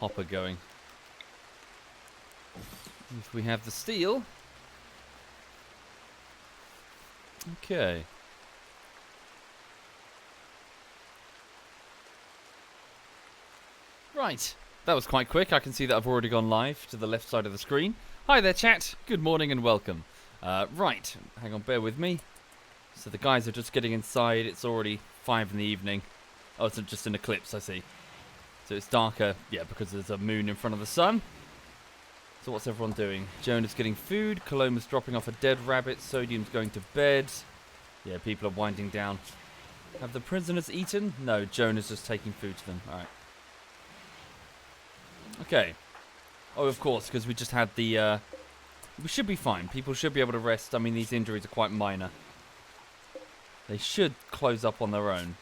hopper going. If we have the steel. Okay. Right. That was quite quick. I can see that I've already gone live to the left side of the screen. Hi there, chat. Good morning and welcome. Right. Hang on, bear with me. So the guys are just getting inside. It's already 5 in the evening. Oh, it's just an eclipse, I see. So it's darker, yeah, because there's a moon in front of the sun. So what's everyone doing? Jonah's getting food. Coloma's dropping off a dead rabbit. Sodium's going to bed. Yeah, people are winding down. Have the prisoners eaten? No, Jonah's just taking food to them. Alright. Okay. Oh, of course, because we just had the... we should be fine. People should be able to rest. I mean, these injuries are quite minor. They should close up on their own.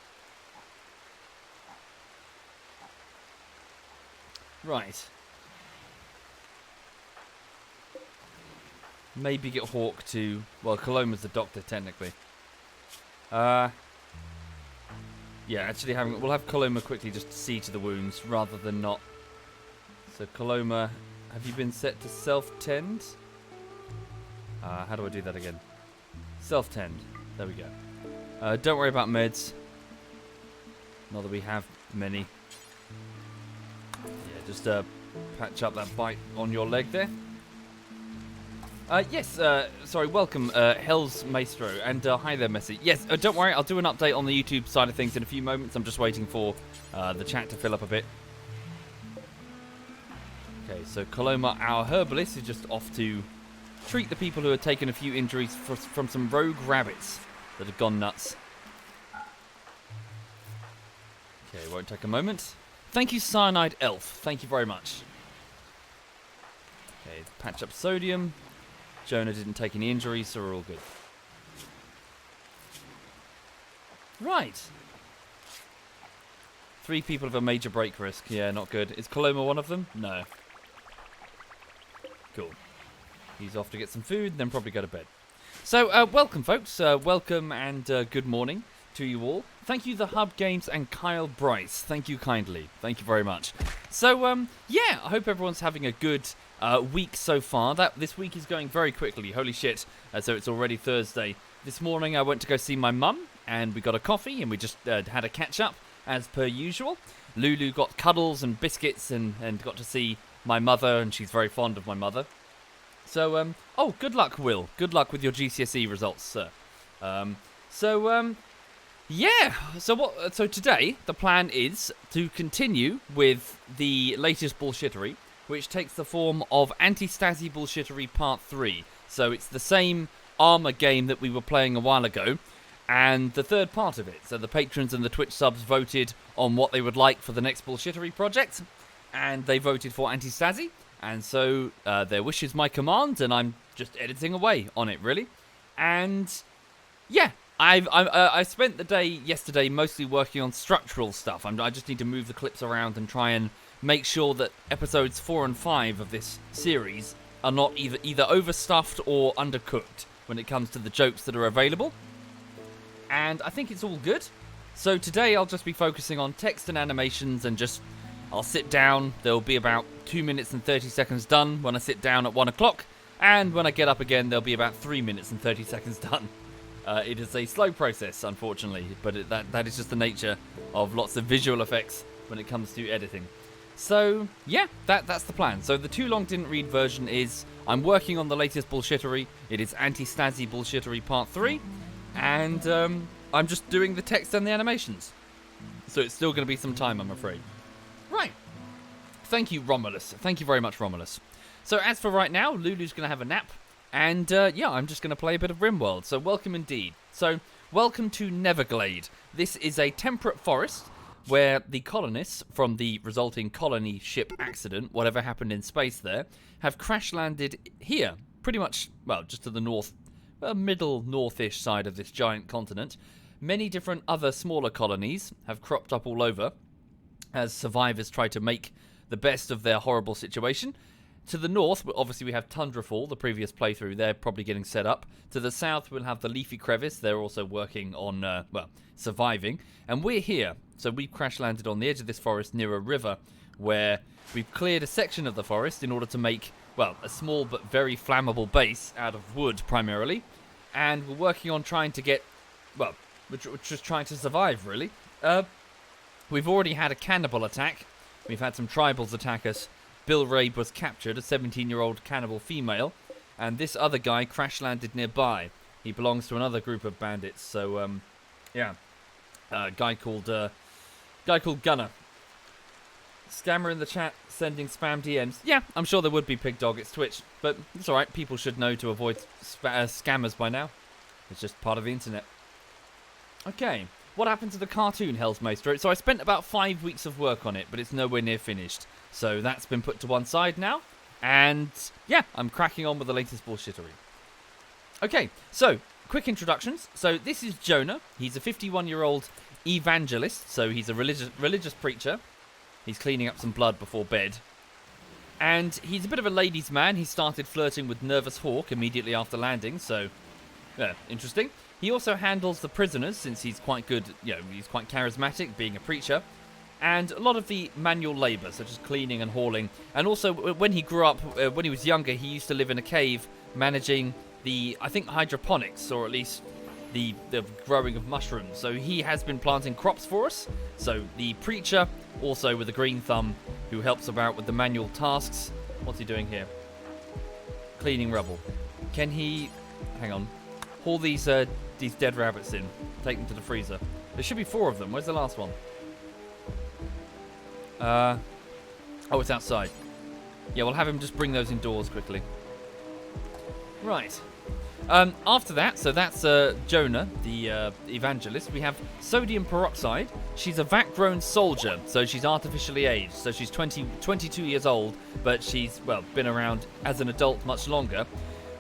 Right. Maybe get Hawk to... Well, Coloma's the doctor, technically. Yeah, actually, we'll have Coloma quickly just see to the wounds, rather than not. So, Coloma, have you been set to self-tend? How do I do that again? Self-tend. There we go. Don't worry about meds. Not that we have many. Yeah, just patch up that bite on your leg there. Yes, sorry, welcome, Hell's Maestro, and hi there, Messi. Yes, don't worry, I'll do an update on the YouTube side of things in a few moments. I'm just waiting for the chat to fill up a bit. Okay, so Coloma, our herbalist, is just off to treat the people who have taken a few injuries from some rogue rabbits that have gone nuts. Okay, won't take a moment. Thank you, Cyanide Elf. Thank you very much. Okay, patch up Sodium. Jonah didn't take any injuries, so we're all good. Right. 3 people have a major break risk. Yeah, not good. Is Coloma one of them? No. Cool. He's off to get some food, then probably go to bed. So, welcome, folks. Welcome and good morning to you all. Thank you, The Hub Games and Kyle Bryce. Thank you kindly. Thank you very much. So, yeah, I hope everyone's having a good week so far. This week is going very quickly. Holy shit. So it's already Thursday. This morning I went to go see my mum, and we got a coffee, and we just had a catch-up, as per usual. Lulu got cuddles and biscuits and got to see my mother, and she's very fond of my mother. So, oh, good luck, Will. Good luck with your GCSE results, sir. Yeah. So today, the plan is to continue with the latest bullshittery, which takes the form of Anti-Stasi Bullshittery Part 3. So it's the same armor game that we were playing a while ago, and the third part of it. So the patrons and the Twitch subs voted on what they would like for the next bullshittery project, and they voted for Anti-Stasi, and so their wish is my command, and I'm just editing away on it, really. And yeah, I spent the day yesterday mostly working on structural stuff. I just need to move the clips around and try and make sure that episodes 4 and 5 of this series are not either overstuffed or undercooked when it comes to the jokes that are available. And I think it's all good. So today I'll just be focusing on text and animations, and I'll sit down. There'll be about 2 minutes and 30 seconds done when I sit down at 1 o'clock. And when I get up again, there'll be about 3 minutes and 30 seconds done. It is a slow process, unfortunately, but that is just the nature of lots of visual effects when it comes to editing. So, yeah, that's the plan. So the too long didn't read version is I'm working on the latest bullshittery. It is Anti-Stasi Bullshittery Part 3. And I'm just doing the text and the animations. So it's still going to be some time, I'm afraid. Right. Thank you, Romulus. Thank you very much, Romulus. So as for right now, Lulu's going to have a nap. And, yeah, I'm just going to play a bit of RimWorld. So welcome indeed. So, welcome to Neverglade. This is a temperate forest where the colonists from the resulting colony ship accident, whatever happened in space there, have crash-landed here, pretty much, well, just to the north, middle northish side of this giant continent. Many different other smaller colonies have cropped up all over as survivors try to make the best of their horrible situation. To the north, obviously we have Tundrafall, the previous playthrough. They're probably getting set up. To the south, we'll have the Leafy Crevice. They're also working on, well, surviving. And we're here. So we've crash-landed on the edge of this forest near a river, where we've cleared a section of the forest in order to make, well, a small but very flammable base out of wood primarily. And we're working on trying to get, well, we're just trying to survive, really. We've already had a cannibal attack. We've had some tribals attack us. Bill Rabe was captured, a 17-year-old cannibal female. And this other guy crash-landed nearby. He belongs to another group of bandits. So, yeah. Guy called Gunner. Scammer in the chat sending spam DMs. Yeah, I'm sure there would be, Pig Dog. It's Twitch. But it's alright. People should know to avoid scammers by now. It's just part of the internet. Okay. What happened to the cartoon, Hellsmeister? So I spent about 5 weeks of work on it, but it's nowhere near finished. So that's been put to one side now. And yeah, I'm cracking on with the latest bullshittery. Okay, so quick introductions. So this is Jonah. He's a 51-year-old evangelist. So he's a religious preacher. He's cleaning up some blood before bed. And he's a bit of a ladies' man. He started flirting with Nervous Hawk immediately after landing. So, yeah, interesting. He also handles the prisoners, since he's quite good, he's quite charismatic, being a preacher. And a lot of the manual labour, such as cleaning and hauling. And also, when he grew up, when he was younger, he used to live in a cave, managing the, I think, hydroponics, or at least the growing of mushrooms. So he has been planting crops for us. So the preacher, also with a green thumb, who helps about with the manual tasks. What's he doing here? Cleaning rubble. Can he... hang on. Haul these dead rabbits in. Take them to the freezer. There should be 4 of them. Where's the last one? Oh, it's outside. Yeah, we'll have him just bring those indoors quickly. Right. After that, so that's Jonah, the evangelist. We have sodium peroxide. She's a vat-grown soldier, so she's artificially aged. So she's 22 years old, but she's, well, been around as an adult much longer.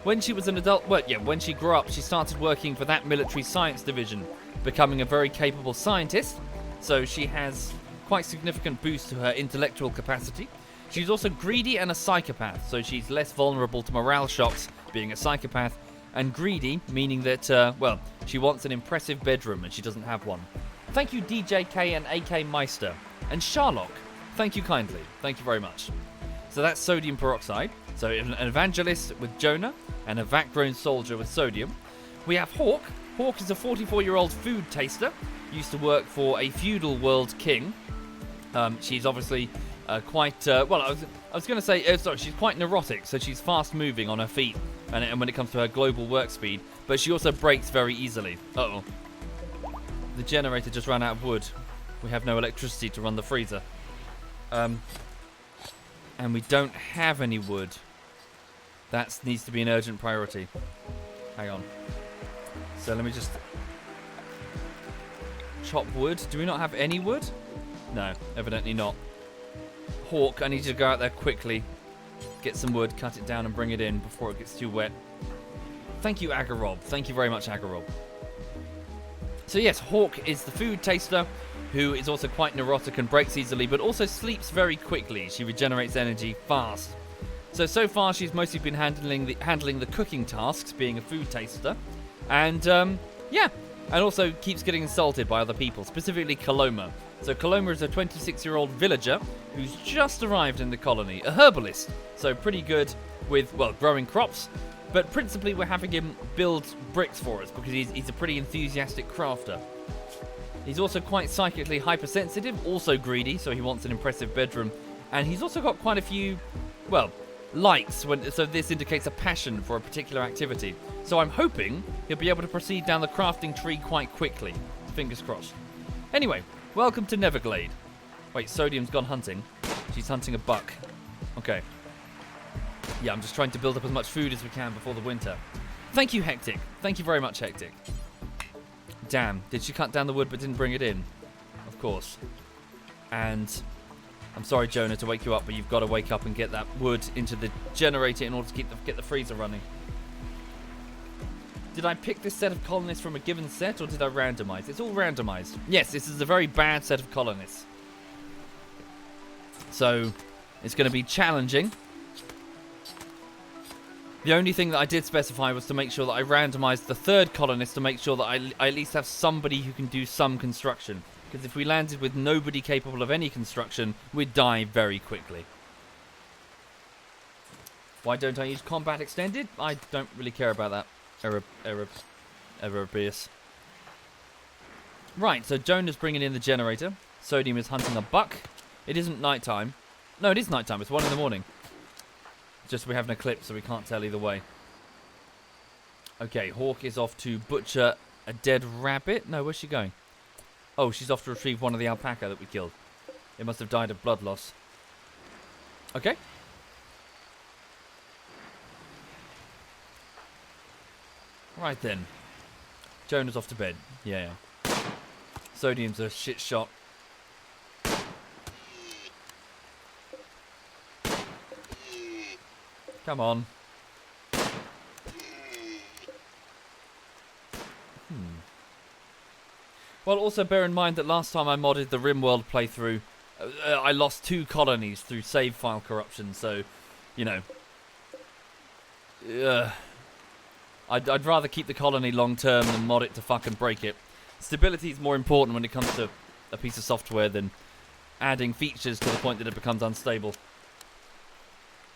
When she was an adult, well, yeah, when she grew up, she started working for that military science division, becoming a very capable scientist. So she has quite significant boost to her intellectual capacity. She's also greedy and a psychopath, so she's less vulnerable to morale shocks, being a psychopath, and greedy, meaning that, well, she wants an impressive bedroom and she doesn't have one. Thank you, DJK and AK Meister. And Sherlock, thank you kindly. Thank you very much. So that's sodium peroxide. So an evangelist with Jonah and a vat-grown soldier with sodium. We have Hawk. Hawk is a 44-year-old food taster. Used to work for a feudal world king. She's obviously quite, well, I was going to say, sorry, she's quite neurotic, so she's fast-moving on her feet, and when it comes to her global work speed, but she also breaks very easily. Uh-oh. The generator just ran out of wood. We have no electricity to run the freezer. And we don't have any wood. That needs to be an urgent priority. Hang on. So let me just chop wood. Do we not have any wood? No, evidently not. Hawk, I need you to go out there quickly, get some wood, cut it down and bring it in before it gets too wet. Thank you, Agarob. Thank you very much, Agarob. So yes, Hawk is the food taster, who is also quite neurotic and breaks easily, but also sleeps very quickly. She regenerates energy fast. So far she's mostly been handling the cooking tasks, being a food taster. And, yeah, and also keeps getting insulted by other people, specifically Coloma. So Coloma is a 26-year-old villager who's just arrived in the colony, a herbalist. So pretty good with, well, growing crops, but principally we're having him build bricks for us because he's a pretty enthusiastic crafter. He's also quite psychically hypersensitive, also greedy, so he wants an impressive bedroom. And he's also got quite a few, well, likes, so this indicates a passion for a particular activity. So I'm hoping he'll be able to proceed down the crafting tree quite quickly. Fingers crossed. Anyway, welcome to Neverglade. Wait, Sodium's gone hunting. She's hunting a buck. Okay. Yeah, I'm just trying to build up as much food as we can before the winter. Thank you, Hectic. Thank you very much, Hectic. Damn, did she cut down the wood but didn't bring it in? Of course. And I'm sorry, Jonah, to wake you up, but you've got to wake up and get that wood into the generator in order to get the freezer running. Did I pick this set of colonists from a given set, or did I randomize? It's all randomized. Yes, this is a very bad set of colonists. So, it's going to be challenging. The only thing that I did specify was to make sure that I randomized the third colonist to make sure that I at least have somebody who can do some construction. Because if we landed with nobody capable of any construction, we'd die very quickly. Why don't I use combat extended? I don't really care about that. Erebius. Right, so Jonah's bringing in the generator. Sodium is hunting a buck. It isn't nighttime. No, it is nighttime. It's 1 in the morning. Just we have an eclipse, so we can't tell either way. Okay, Hawk is off to butcher a dead rabbit. No, where's she going? Oh, she's off to retrieve one of the alpaca that we killed. It must have died of blood loss. Okay. Right then. Jonah's off to bed. Yeah. Sodium's a shit shot. Come on. Well, also bear in mind that last time I modded the RimWorld playthrough, I lost 2 colonies through save file corruption, so, you know. I'd rather keep the colony long term than mod it to fucking break it. Stability is more important when it comes to a piece of software than adding features to the point that it becomes unstable.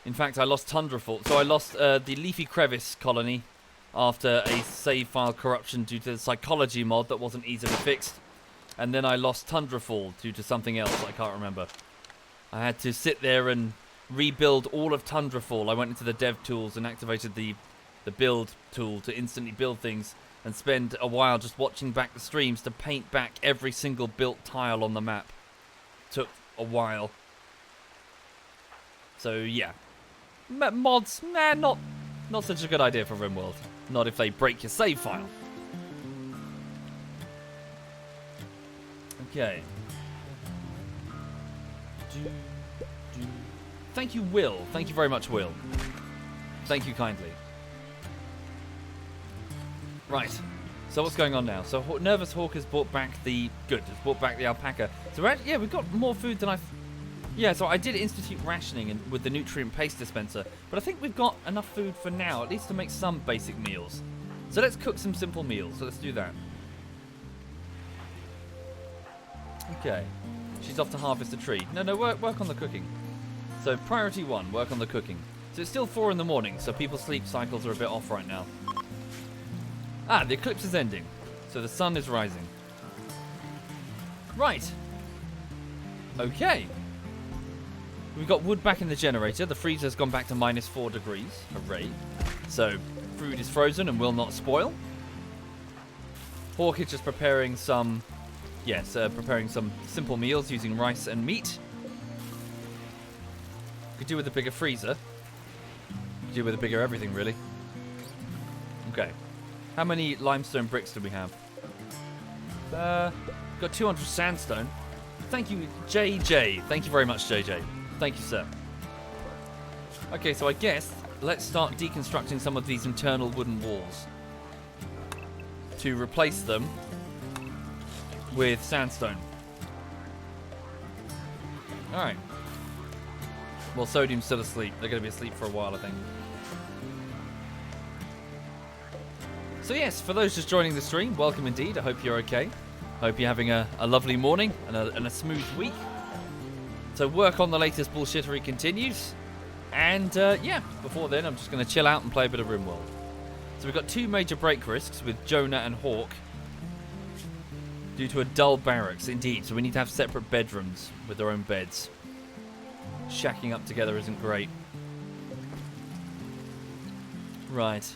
In fact, I lost Tundrafall. So I lost the Leafy Crevice colony after a save file corruption due to the psychology mod that wasn't easily fixed. And then I lost Tundrafall due to something else I can't remember. I had to sit there and rebuild all of Tundrafall. I went into the dev tools and activated the build tool to instantly build things and spend a while just watching back the streams to paint back every single built tile on the map. Took a while. So yeah. Mods, nah, not such a good idea for RimWorld. Not if they break your save file. Okay. Thank you, Will. Thank you very much, Will. Thank you kindly. Right. So what's going on now? So Nervous Hawk has brought back the... Good, has brought back the alpaca. So yeah, we've got more food than I... Yeah, so I did institute rationing with the nutrient paste dispenser, but I think we've got enough food for now, at least to make some basic meals. So let's cook some simple meals. So let's do that. Okay. She's off to harvest a tree. No, work on the cooking. So priority 1, work on the cooking. So it's still 4 in the morning, so people's sleep cycles are a bit off right now. Ah, the eclipse is ending, so the sun is rising. Right. Okay. We've got wood back in the generator. The freezer's gone back to -4 degrees. Hooray. So, food is frozen and will not spoil. Hawk is just preparing some... Yes, preparing some simple meals using rice and meat. Could do with a bigger freezer. Could do with a bigger everything, really. Okay. How many limestone bricks do we have? Got 200 sandstone. Thank you, JJ. Thank you very much, JJ. Thank you, sir. Okay, so I guess let's start deconstructing some of these internal wooden walls to replace them with sandstone. Alright. Well, Sodium's still asleep. They're going to be asleep for a while, I think. So yes, for those just joining the stream, welcome indeed. I hope you're okay. I hope you're having a lovely morning and a smooth week. So work on the latest bullshittery continues. And yeah, before then, I'm just going to chill out and play a bit of RimWorld. So we've got 2 major break risks with Jonah and Hawk due to a dull barracks, indeed. So we need to have separate bedrooms with their own beds. Shacking up together isn't great. Right.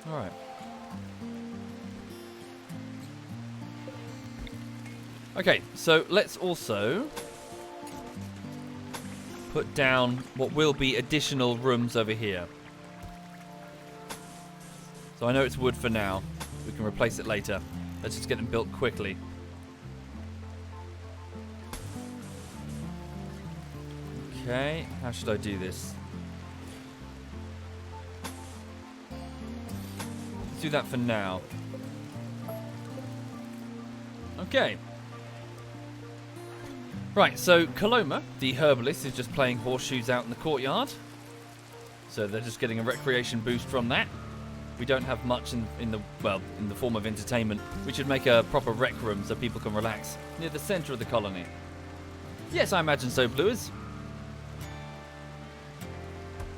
Alright. Okay, so let's also put down what will be additional rooms over here. So I know it's wood for now. We can replace it later. Let's just get them built quickly. Okay, how should I do this? Let's do that for now. Okay. Right, so Coloma, the herbalist, is just playing horseshoes out in the courtyard. So they're just getting a recreation boost from that. we don't have much in the form of entertainment, we should make a proper rec room so people can relax near the centre of the colony. Yes, I imagine so, Bluers.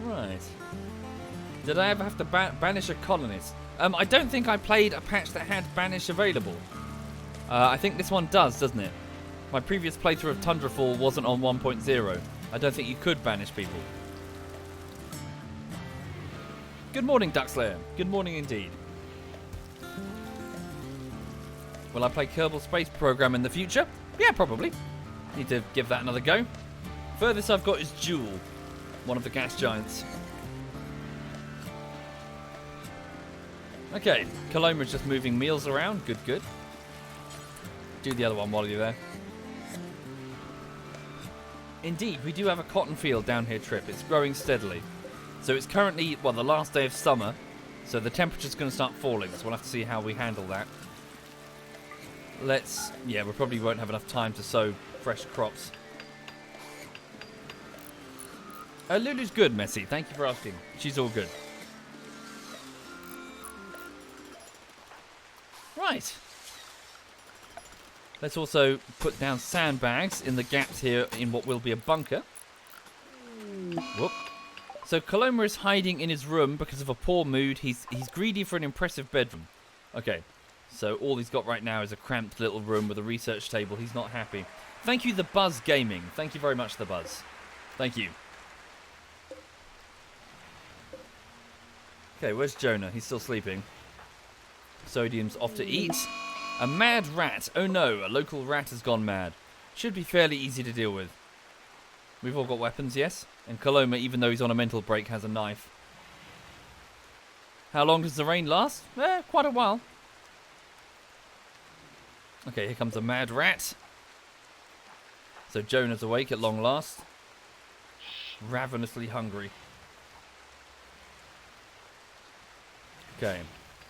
Right. Did I ever have to banish a colonist? I don't think I played a patch that had banish available. I think this one does, doesn't it? My previous playthrough of Tundrafall wasn't on 1.0. I don't think you could banish people. Good morning, Duckslayer. Good morning indeed. Will I play Kerbal Space Program in the future? Yeah, probably. Need to give that another go. Furthest I've got is Jewel, one of the gas giants. Okay, Coloma's just moving meals around. Good, good. Do the other one while you're there. Indeed, we do have a cotton field down here, Trip. It's growing steadily. So it's currently, well, the last day of summer. So the temperature's going to start falling. So we'll have to see how we handle that. Yeah, we probably won't have enough time to sow fresh crops. Lulu's good, Messi. Thank you for asking. She's all good. Right. Let's also put down sandbags in the gaps here in what will be a bunker. Whoop. So Coloma is hiding in his room because of a poor mood. He's greedy for an impressive bedroom. Okay. So all he's got right now is a cramped little room with a research table. He's not happy. Thank you, The Buzz Gaming. Thank you very much, The Buzz. Thank you. Okay, where's Jonah? He's still sleeping. Sodium's off to eat. A mad rat. Oh no, a local rat has gone mad. Should be fairly easy to deal with. We've all got weapons, yes? And Coloma, even though he's on a mental break, has a knife. How long does the rain last? Quite a while. Okay, here comes a mad rat. So Jonah's awake at long last. Ravenously hungry. Okay.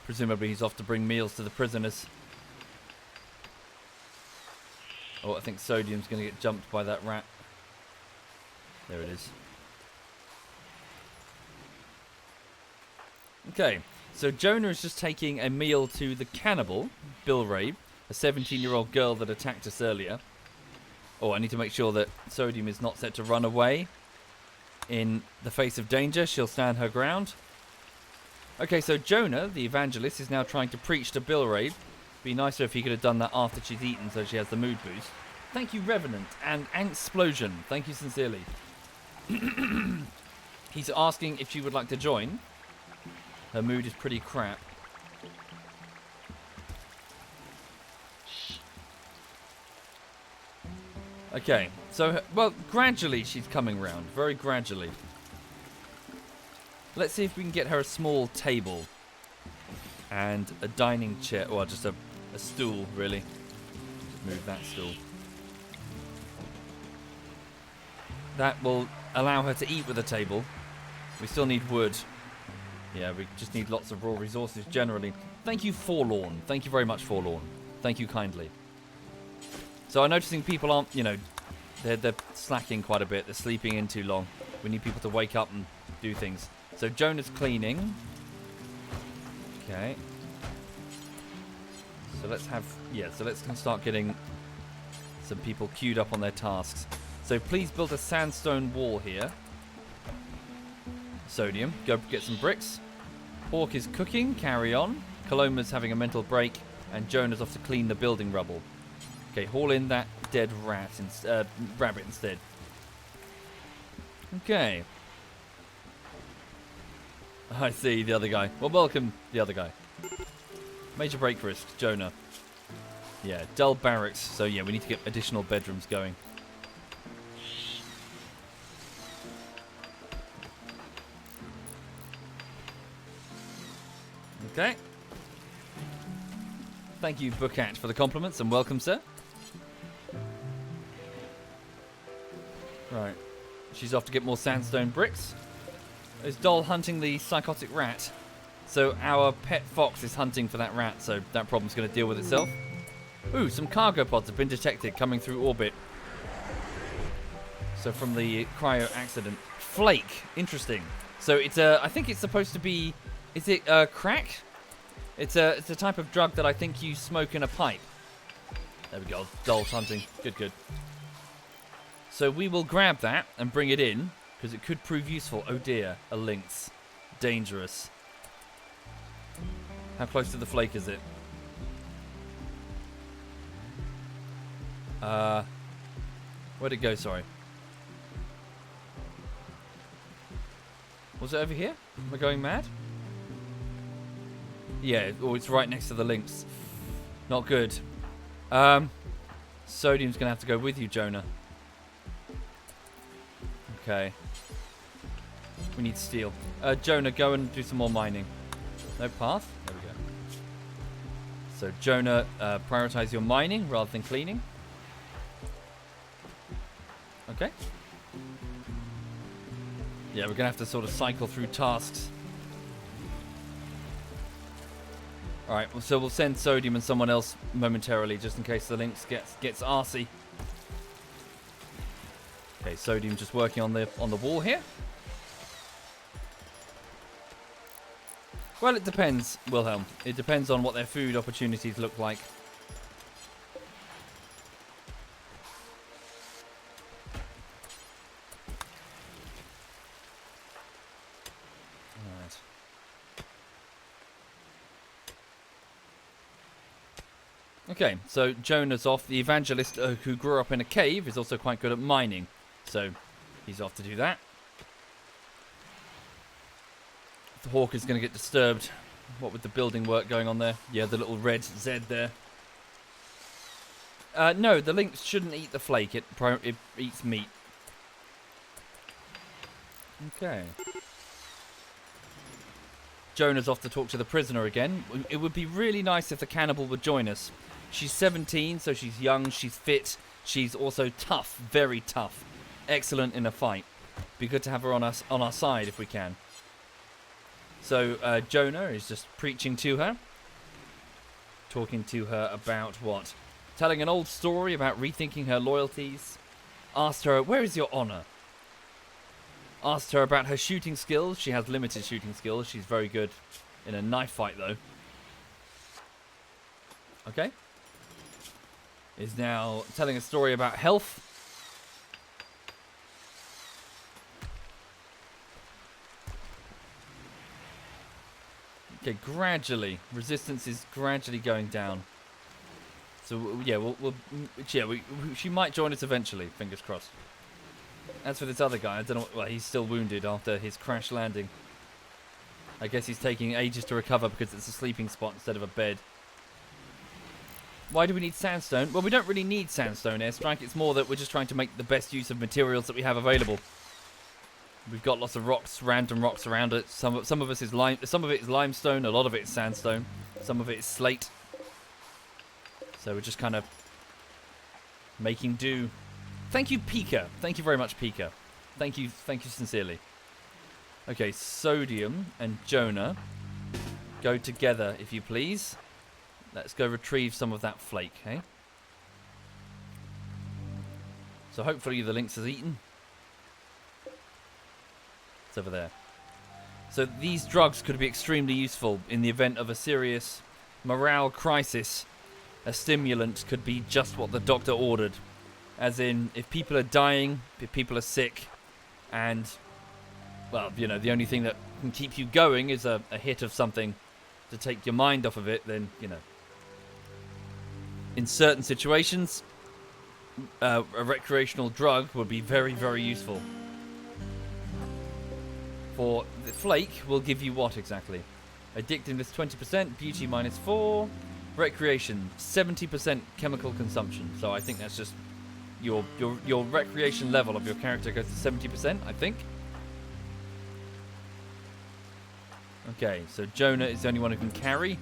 Presumably he's off to bring meals to the prisoners. Oh, I think Sodium's going to get jumped by that rat. There it is. Okay, so Jonah is just taking a meal to the cannibal, Bilray, a 17-year-old girl that attacked us earlier. Oh, I need to make sure that Sodium is not set to run away. In the face of danger, she'll stand her ground. Okay, so Jonah, the evangelist, is now trying to preach to Bilray. Be nicer if he could have done that after she's eaten so she has the mood boost. Thank you, Revenant, and Anksplosion. Thank you sincerely. He's asking if she would like to join. Her mood is pretty crap. Okay, so, well, gradually she's coming round. Very gradually. Let's see if we can get her a small table. And a dining chair. Or just a stool, really. Just move that stool. That will allow her to eat with a table. We still need wood. Yeah, we just need lots of raw resources generally. Thank you, Forlorn. Thank you very much, Forlorn. Thank you kindly. So I'm noticing people aren't, they're slacking quite a bit. They're sleeping in too long. We need people to wake up and do things. So Jonah's cleaning. Okay. So let's start getting some people queued up on their tasks. So please build a sandstone wall here. Sodium, go get some bricks. Hawk is cooking, carry on. Coloma's having a mental break, and Jonah's off to clean the building rubble. Okay, haul in that dead rabbit instead. Okay. I see the other guy. Well, welcome the other guy. Major break risk, Jonah. Yeah, dull barracks. So yeah, we need to get additional bedrooms going. Okay. Thank you, Bookat, for the compliments, and welcome, sir. Right. She's off to get more sandstone bricks. Is Doll hunting the psychotic rat? So our pet fox is hunting for that rat, so that problem's going to deal with itself. Ooh, some cargo pods have been detected coming through orbit. So from the cryo accident. Flake. Interesting. So it's I think it's supposed to be Is it crack? It's a type of drug that I think you smoke in a pipe. There we go. Dolt hunting. Good, good. So we will grab that and bring it in, because it could prove useful. Oh dear, a lynx. Dangerous. How close to the flake is it? Where'd it go, sorry? Was it over here? Am I going mad? Yeah, oh, it's right next to the lynx. Not good. Sodium's gonna have to go with you, Jonah. Okay. We need steel. Jonah, go and do some more mining. No path? There we go. So, Jonah, prioritize your mining rather than cleaning. Okay. Yeah, we're gonna have to sort of cycle through tasks. Alright, so we'll send Sodium and someone else momentarily, just in case the lynx gets arsey. Okay, Sodium just working on the wall here. Well, it depends, Wilhelm. It depends on what their food opportunities look like. Alright. Okay, so Jonah's off. The evangelist who grew up in a cave is also quite good at mining. So, he's off to do that. The hawk is going to get disturbed. What with the building work going on there? Yeah, the little red Z there. No, the lynx shouldn't eat the flake. It eats meat. Okay. Jonah's off to talk to the prisoner again. It would be really nice if the cannibal would join us. She's 17, so she's young, she's fit. She's also tough, very tough. Excellent in a fight. Be good to have her on our side if we can. So Jonah is just preaching to her. Talking to her about what? Telling an old story about rethinking her loyalties. Asked her, where is your honor? Asked her about her shooting skills. She has limited shooting skills. She's very good in a knife fight, though. Okay. Is now telling a story about health. Okay, gradually. Resistance is gradually going down. So, yeah, she might join us eventually. Fingers crossed. As for this other guy, I don't know. Well, he's still wounded after his crash landing. I guess he's taking ages to recover because it's a sleeping spot instead of a bed. Why do we need sandstone? Well, we don't really need sandstone airstrike. It's more that we're just trying to make the best use of materials that we have available. We've got lots of rocks, random rocks around it. Some of it is limestone. A lot of it is sandstone. Some of it is slate. So we're just kind of making do. Thank you, Pika. Thank you very much, Pika. Thank you sincerely. Okay, Sodium and Jonah, go together, if you please. Let's go retrieve some of that flake, hey? So hopefully the lynx has eaten. It's over there. So these drugs could be extremely useful in the event of a serious morale crisis. A stimulant could be just what the doctor ordered. As in, if people are dying, if people are sick, and, well, you know, the only thing that can keep you going is a hit of something to take your mind off of it, then, you know. In certain situations, a recreational drug would be very, very useful. For the flake, will give you what exactly? Addictiveness 20%, beauty -4, recreation 70% chemical consumption. So I think that's just your recreation level of your character goes to 70%, I think. Okay, so Jonah is the only one who can carry.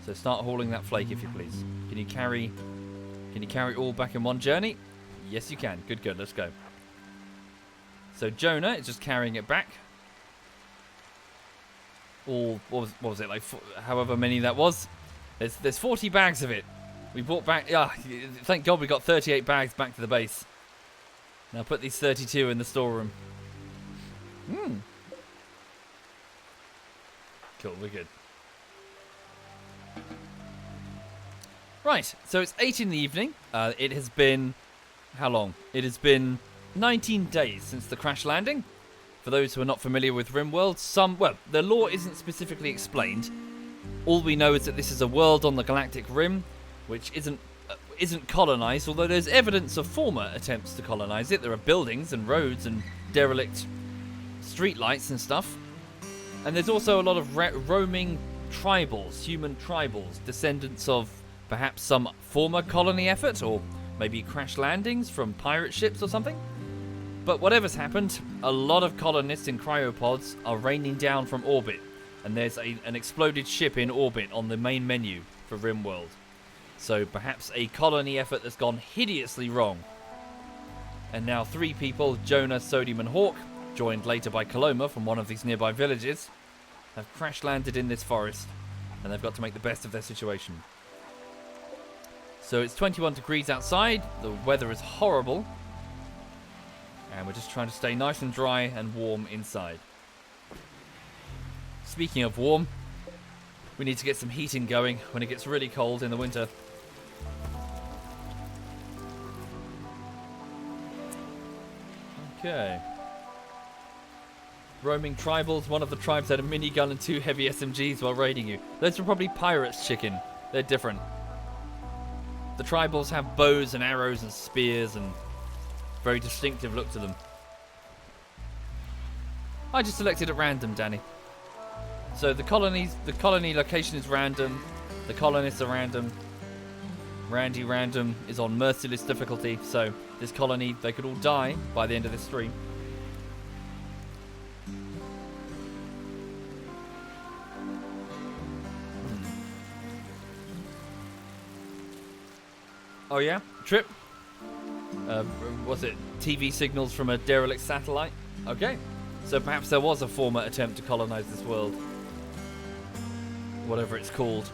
So start hauling that flake if you please. Can you carry all back in one journey? Yes, you can. Good, good. Let's go. So Jonah is just carrying it back. All what was it like? However many that was. There's 40 bags of it. We brought back. Thank God we got 38 bags back to the base. Now put these 32 in the storeroom. Cool, we're good. Right, so it's 8 in the evening. It has been... How long? It has been 19 days since the crash landing. For those who are not familiar with RimWorld, well, the lore isn't specifically explained. All we know is that this is a world on the galactic rim, which isn't colonized, although there's evidence of former attempts to colonize it. There are buildings and roads and derelict streetlights and stuff. And there's also a lot of roaming tribals, human tribals, descendants of perhaps some former colony effort, or maybe crash landings from pirate ships or something. But whatever's happened, a lot of colonists in cryopods are raining down from orbit, and there's an exploded ship in orbit on the main menu for RimWorld. So perhaps a colony effort that's gone hideously wrong. And now 3 people, Jonah, Sodium and Hawk, joined later by Coloma from one of these nearby villages, have crash landed in this forest, and they've got to make the best of their situation. So it's 21 degrees outside, the weather is horrible, and we're just trying to stay nice and dry and warm inside. Speaking of warm, we need to get some heating going when it gets really cold in the winter. Okay. Roaming tribals. One of the tribes had a minigun and 2 heavy SMGs while raiding you. Those are probably pirates, chicken. They're different. The tribals have bows and arrows and spears and very distinctive look to them. I just selected at random, Danny. So the colony location is random. The colonists are random. Randy Random is on merciless difficulty. So this colony, they could all die by the end of this stream. Oh yeah? Trip? Was it TV signals from a derelict satellite? Okay. So perhaps there was a former attempt to colonize this world. Whatever it's called.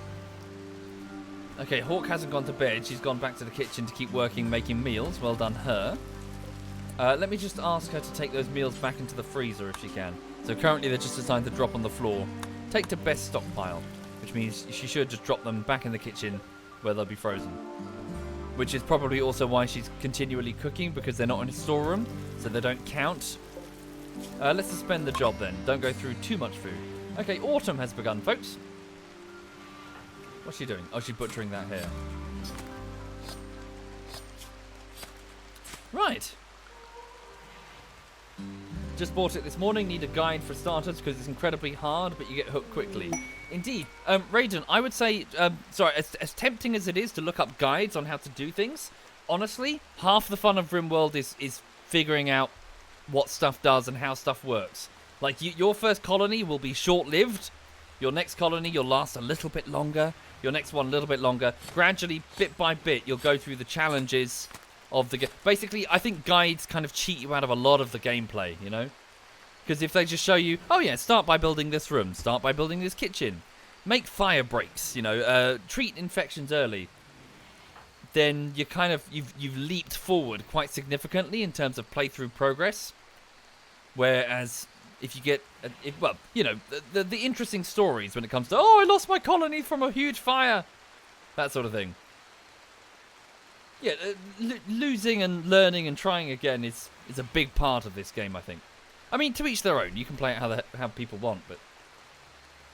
Okay, Hawk hasn't gone to bed. She's gone back to the kitchen to keep working, making meals. Well done, her. Let me just ask her to take those meals back into the freezer if she can. So currently they're just assigned to drop on the floor. Take to best stockpile, which means she should just drop them back in the kitchen where they'll be frozen. Which is probably also why she's continually cooking, because they're not in a storeroom, so they don't count. Let's suspend the job then. Don't go through too much food. Okay, autumn has begun, folks. What's she doing? Oh, she's butchering that hair. Right. Just bought it this morning. Need a guide for starters because it's incredibly hard, but you get hooked quickly. Indeed. Raiden, I would say, sorry, as tempting as it is to look up guides on how to do things, honestly, half the fun of RimWorld is figuring out what stuff does and how stuff works. Like, your first colony will be short-lived. Your next colony, you'll last a little bit longer. Your next one, a little bit longer. Gradually, bit by bit, you'll go through the challenges of the game. Basically, I think guides kind of cheat you out of a lot of the gameplay, you know? Because if they just show you, oh yeah, start by building this room, start by building this kitchen, make fire breaks, you know, treat infections early, then you kind of, you've leaped forward quite significantly in terms of playthrough progress. Whereas if you get, well, you know, the interesting stories when it comes to, oh, I lost my colony from a huge fire, that sort of thing. Yeah, losing and learning and trying again is a big part of this game, I think. I mean, to each their own. You can play it how people want, but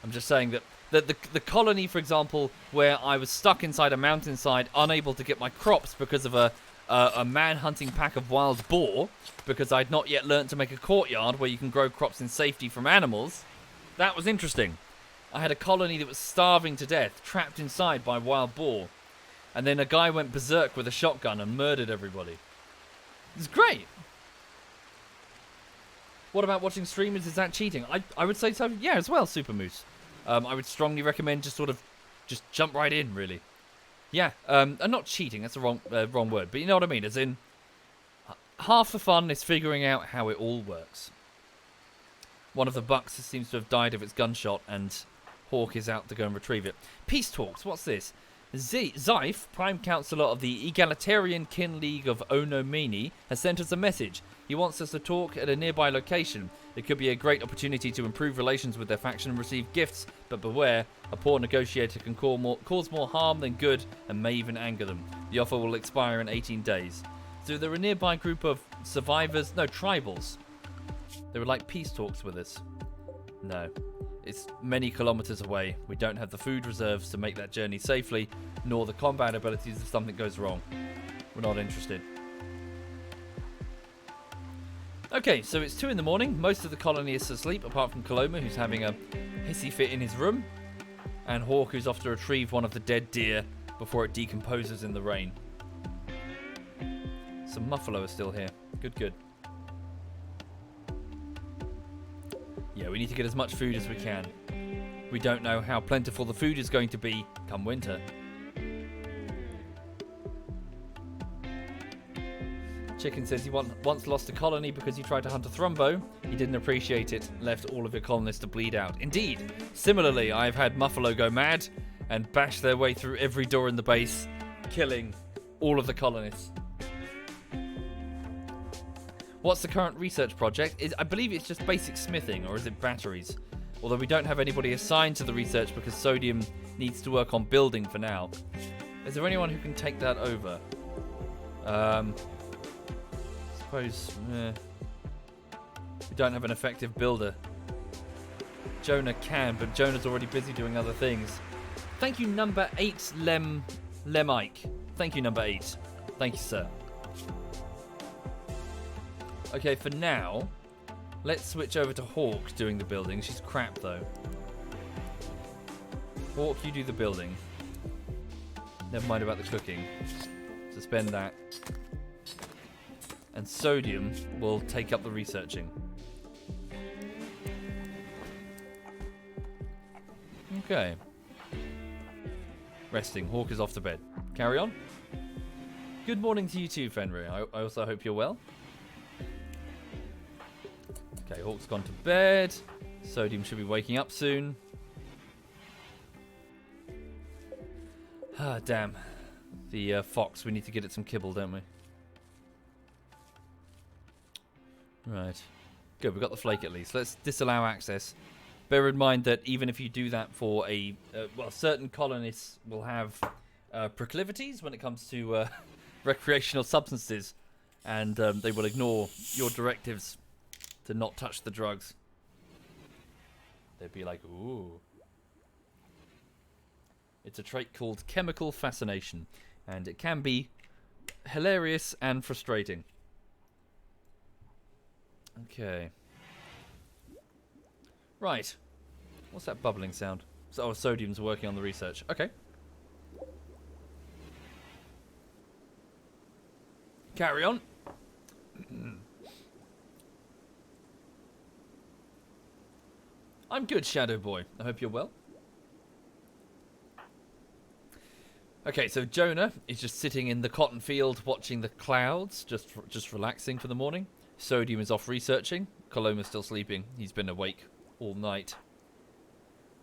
I'm just saying that the colony, for example, where I was stuck inside a mountainside, unable to get my crops because of a man-hunting pack of wild boar, because I'd not yet learnt to make a courtyard where you can grow crops in safety from animals. That was interesting. I had a colony that was starving to death, trapped inside by wild boar. And then a guy went berserk with a shotgun and murdered everybody. It was great. What about watching streamers? Is that cheating? I would say so, yeah, as well, Super Moose. I would strongly recommend just jump right in, really. Yeah, and not cheating, that's the wrong word, but you know what I mean, as in, half the fun is figuring out how it all works. One of the bucks seems to have died of its gunshot, and Hawk is out to go and retrieve it. Peace talks, what's this? Zyph, Prime Councillor of the Egalitarian Kin League of Onomini, has sent us a message. He wants us to talk at a nearby location. It could be a great opportunity to improve relations with their faction and receive gifts, but beware, a poor negotiator can cause more harm than good and may even anger them. The offer will expire in 18 days. So they're a nearby group of tribals. They were like peace talks with us. No. It's many kilometers away. We don't have the food reserves to make that journey safely, nor the combat abilities if something goes wrong. We're not interested. Okay, so it's 2 in the morning. Most of the colony is asleep, apart from Coloma, who's having a hissy fit in his room, and Hawk, who's off to retrieve one of the dead deer before it decomposes in the rain. Some Muffalo are still here. Good, good. Yeah, we need to get as much food as we can. We don't know how plentiful the food is going to be come winter. Chicken says he once lost a colony because he tried to hunt a thrumbo. He didn't appreciate it, left all of your colonists to bleed out. Indeed. Similarly, I've had Muffalo go mad and bash their way through every door in the base, killing all of the colonists. What's the current research project? I believe it's just basic smithing, or is it batteries? Although we don't have anybody assigned to the research because Sodium needs to work on building for now. Is there anyone who can take that over? Suppose we don't have an effective builder. Jonah can, but Jonah's already busy doing other things. Thank you, number 8, Lemike. Thank you, number 8. Thank you, sir. Okay, for now, let's switch over to Hawk doing the building. She's crap, though. Hawk, you do the building. Never mind about the cooking. Suspend that. And Sodium will take up the researching. Okay. Resting. Hawk is off to bed. Carry on. Good morning to you too, Fenrir. I also hope you're well. Okay, Hawk's gone to bed. Sodium should be waking up soon. Ah, damn. The fox, we need to get it some kibble, don't we? Right. Good, we've got the flake at least. Let's disallow access. Bear in mind that even if you do that for a... certain colonists will have proclivities when it comes to recreational substances. And they will ignore your directives to not touch the drugs. They'd be like, ooh. It's a trait called chemical fascination, and it can be hilarious and frustrating. Okay. Right. What's that bubbling sound? Oh, Sodium's working on the research. Okay. Carry on. I'm good, Shadow Boy. I hope you're well. Okay, so Jonah is just sitting in the cotton field watching the clouds, just relaxing for the morning. Sodium is off researching. Coloma's still sleeping. He's been awake all night.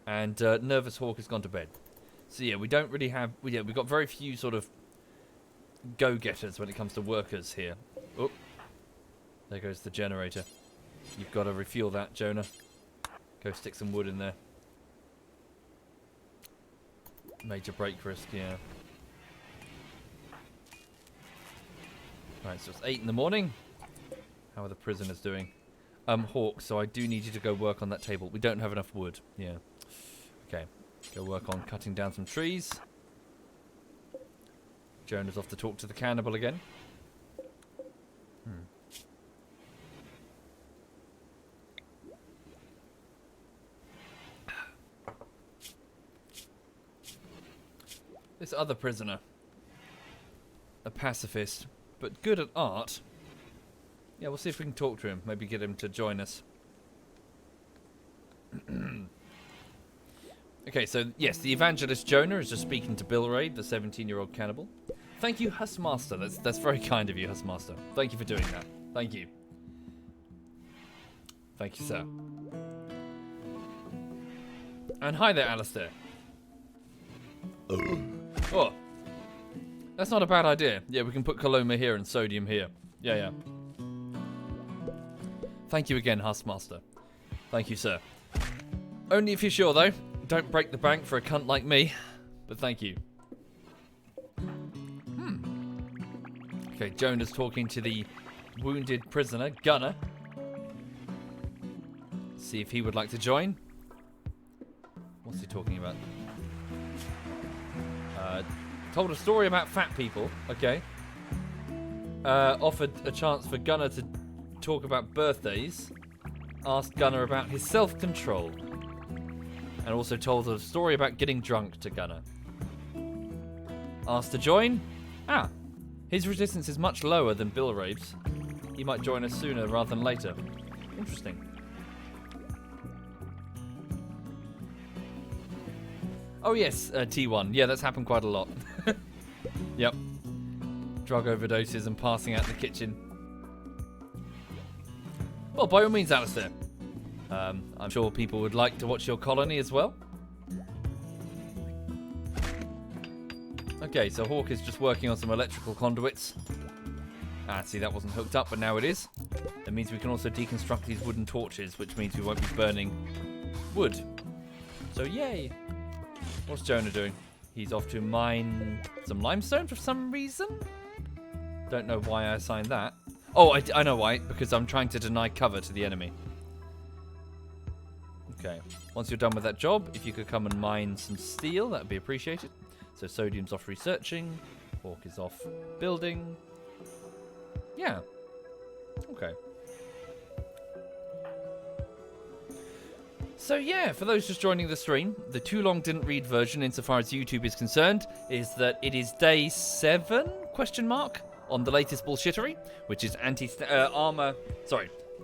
And Nervous Hawk has gone to bed. So yeah, we don't really have... we've got very few sort of go-getters when it comes to workers here. Oh, there goes the generator. You've got to refuel that, Jonah. Go stick some wood in there. Major break risk, yeah. Right, so it's 8 in the morning. How are the prisoners doing? Hawk, so I do need you to go work on that table. We don't have enough wood, yeah. Okay, go work on cutting down some trees. Jonah's off to talk to the cannibal again. This other prisoner, a pacifist, but good at art. Yeah, we'll see if we can talk to him. Maybe get him to join us. Okay, so yes, the evangelist Jonah is just speaking to Bilraid, the 17-year-old cannibal. Thank you, Hussmaster. That's very kind of you, Hussmaster. Thank you for doing that. Thank you. Thank you, sir. And hi there, Alistair. Oh, that's not a bad idea. Yeah, we can put Coloma here and Sodium here. Yeah, yeah. Thank you again, Huskmaster. Thank you, sir. Only if you're sure, though. Don't break the bank for a cunt like me. But thank you. Okay, Jonah's talking to the wounded prisoner, Gunner. See if he would like to join. What's he talking about? Told a story about fat people. Okay. Offered a chance for Gunner to talk about birthdays. Asked Gunner about his self-control. And also told a story about getting drunk to Gunner. Asked to join. His resistance is much lower than Bill Rabe's. He might join us sooner rather than later. Interesting. Oh yes, T1. Yeah, that's happened quite a lot. Yep. Drug overdoses and passing out in the kitchen. Well, by all means, Alistair. I'm sure people would like to watch your colony as well. Okay, so Hawk is just working on some electrical conduits. See, that wasn't hooked up, but now it is. That means we can also deconstruct these wooden torches, which means we won't be burning wood. So, yay! What's Jonah doing? He's off to mine some limestone for some reason? Don't know why I assigned that. Oh, I know why. Because I'm trying to deny cover to the enemy. Okay. Once you're done with that job, if you could come and mine some steel, that would be appreciated. So Sodium's off researching. Hawk is off building. Yeah. Okay. So yeah, for those just joining the stream, the too long didn't read version insofar as YouTube is concerned is that it is day 7, question mark, on the latest bullshittery, which is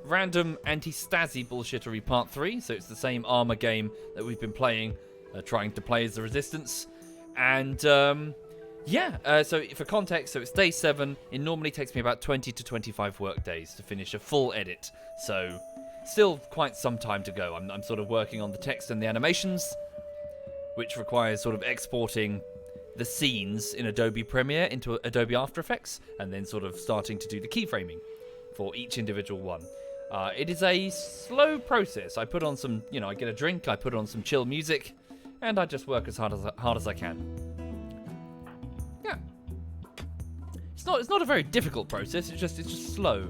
random anti-Stasi bullshittery part 3. So it's the same armor game that we've been playing, trying to play as the Resistance. And so for context, so it's day 7. It normally takes me about 20 to 25 work days to finish a full edit. So still quite some time to go. I'm sort of working on the text and the animations, which requires sort of exporting the scenes in Adobe Premiere into Adobe After Effects, and then sort of starting to do the keyframing for each individual one. It is a slow process. I put on some, I get a drink, I put on some chill music, and I just work as hard as I can. Yeah. It's not a very difficult process, it's just slow.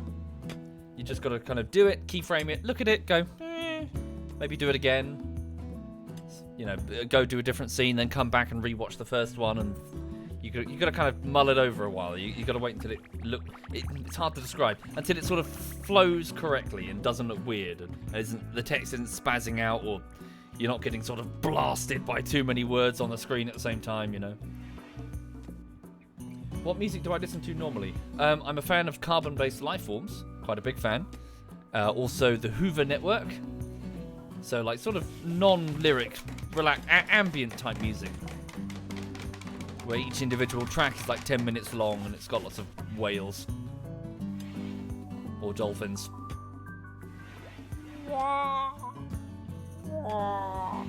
You just got to kind of do it, keyframe it, look at it, go, maybe do it again. Go do a different scene, then come back and rewatch the first one, and you got to kind of mull it over a while. You got to wait until it's hard to describe, until it sort of flows correctly and doesn't look weird, and the text isn't spazzing out, or you're not getting sort of blasted by too many words on the screen at the same time. What music do I listen to normally? I'm a fan of carbon-based lifeforms. Quite a big fan. Also the Hoover Network. So like sort of non-lyric, ambient type music. Where each individual track is like 10 minutes long and it's got lots of whales. Or dolphins.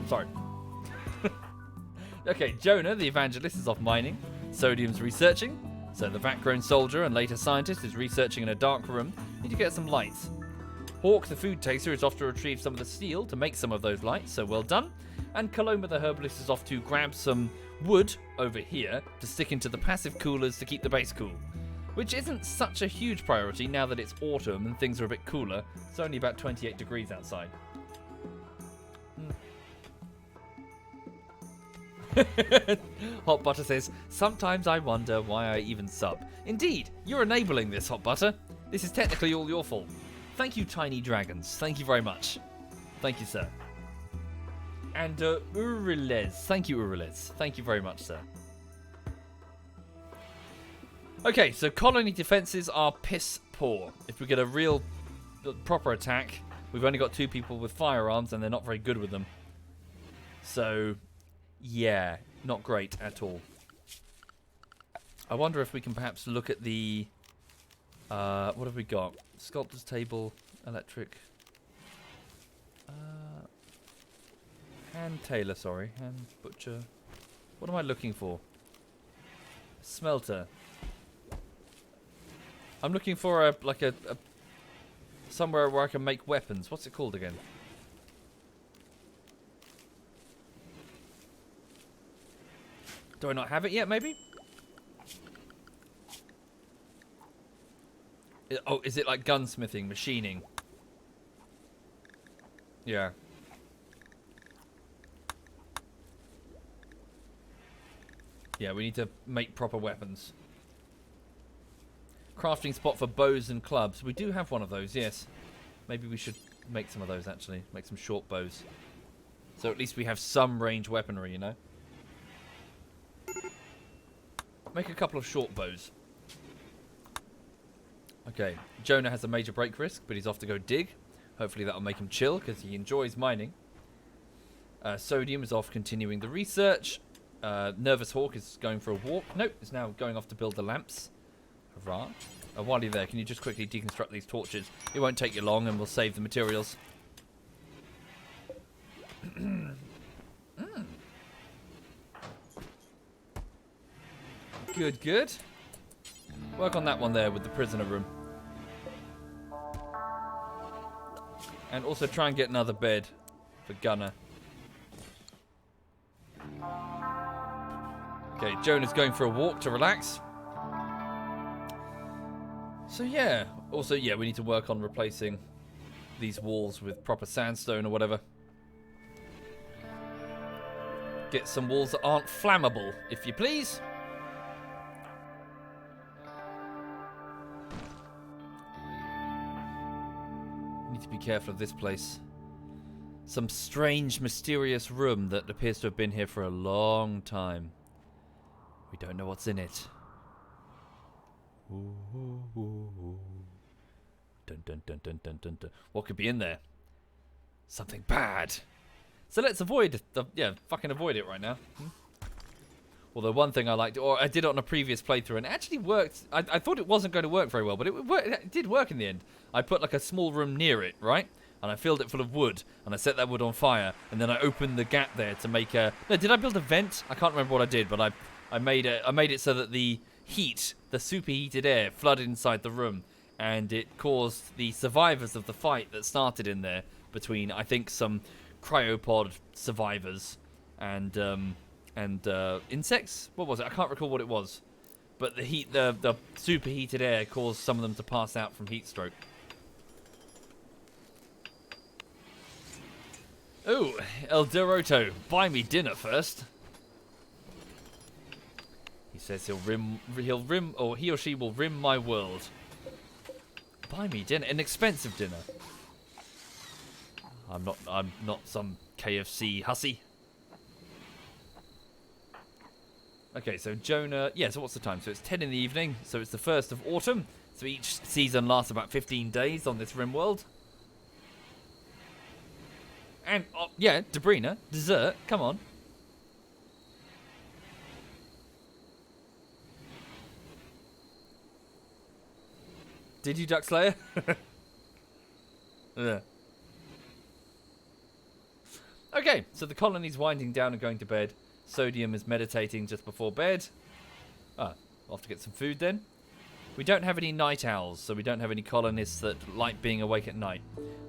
Sorry. Okay, Jonah, the evangelist, is off mining. Sodium's researching. So the vat-grown soldier and later scientist is researching in a dark room. Need to get some lights. Hawk, the food taster, is off to retrieve some of the steel to make some of those lights, so well done. And Coloma, the herbalist, is off to grab some wood over here to stick into the passive coolers to keep the base cool. Which isn't such a huge priority now that it's autumn and things are a bit cooler. It's only about 28 degrees outside. Hot Butter says, sometimes I wonder why I even sub. Indeed, you're enabling this, Hot Butter. This is technically all your fault. Thank you, Tiny Dragons. Thank you very much. Thank you, sir. And Uriles. Thank you, Uriles. Thank you very much, sir. Okay, so colony defenses are piss poor. If we get a real proper attack, we've only got 2 people with firearms and they're not very good with them. So yeah, not great at all. I wonder if we can perhaps look at the... what have we got? Sculptor's table, electric. Hand tailor, sorry. Hand butcher. What am I looking for? Smelter. I'm looking for a somewhere where I can make weapons. What's it called again? Do I not have it yet, maybe? Oh, is it like gunsmithing, machining? Yeah. Yeah, we need to make proper weapons. Crafting spot for bows and clubs. We do have one of those, yes. Maybe we should make some of those, actually. Make some short bows. So at least we have some range weaponry, you know? Make a couple of short bows. Okay, Jonah has a major break risk, but he's off to go dig. Hopefully that'll make him chill, because he enjoys mining. Sodium is off continuing the research. Nervous Hawk is going for a walk. Nope, is now going off to build the lamps. Hurrah. While you're there, can you just quickly deconstruct these torches? It won't take you long, and we'll save the materials. Good, good. Work on that one there with the prisoner room. And also try and get another bed for Gunner. Okay, Jonah's going for a walk to relax. So yeah, also yeah, we need to work on replacing these walls with proper sandstone or whatever. Get some walls that aren't flammable, if you please. Need to be careful of this place. Some strange, mysterious room that appears to have been here for a long time. We don't know what's in it. Ooh, ooh, ooh, ooh. Dun, dun, dun, dun, dun, dun, dun. What could be in there? Something bad. So let's avoid fucking avoid it right now. Although one thing I liked, or I did it on a previous playthrough, and it actually worked. I thought it wasn't going to work very well, but it did work in the end. I put like a small room near it, right? And I filled it full of wood, and I set that wood on fire, and then I opened the gap there to make a... No, did I build a vent? I can't remember what I did, but I made it so that the heat, the superheated air, flooded inside the room, and it caused the survivors of the fight that started in there between, I think, some cryopod survivors and insects. What was it? I can't recall what it was, but the heat, the superheated air, caused some of them to pass out from heat stroke. Ooh, El Dorito, buy me dinner first. He says he or she will rim my world. Buy me dinner, an expensive dinner. I'm not some KFC hussy. Okay, so Jonah, yeah, so what's the time? So it's 10 in the evening, so it's the 1st of autumn. So each season lasts about 15 days on this RimWorld. And, yeah, Debrina, dessert, come on. Did you, Duck Slayer? Yeah. Okay, so the colony's winding down and going to bed. Sodium is meditating just before bed. We'll have to get some food then. We don't have any night owls, so we don't have any colonists that like being awake at night.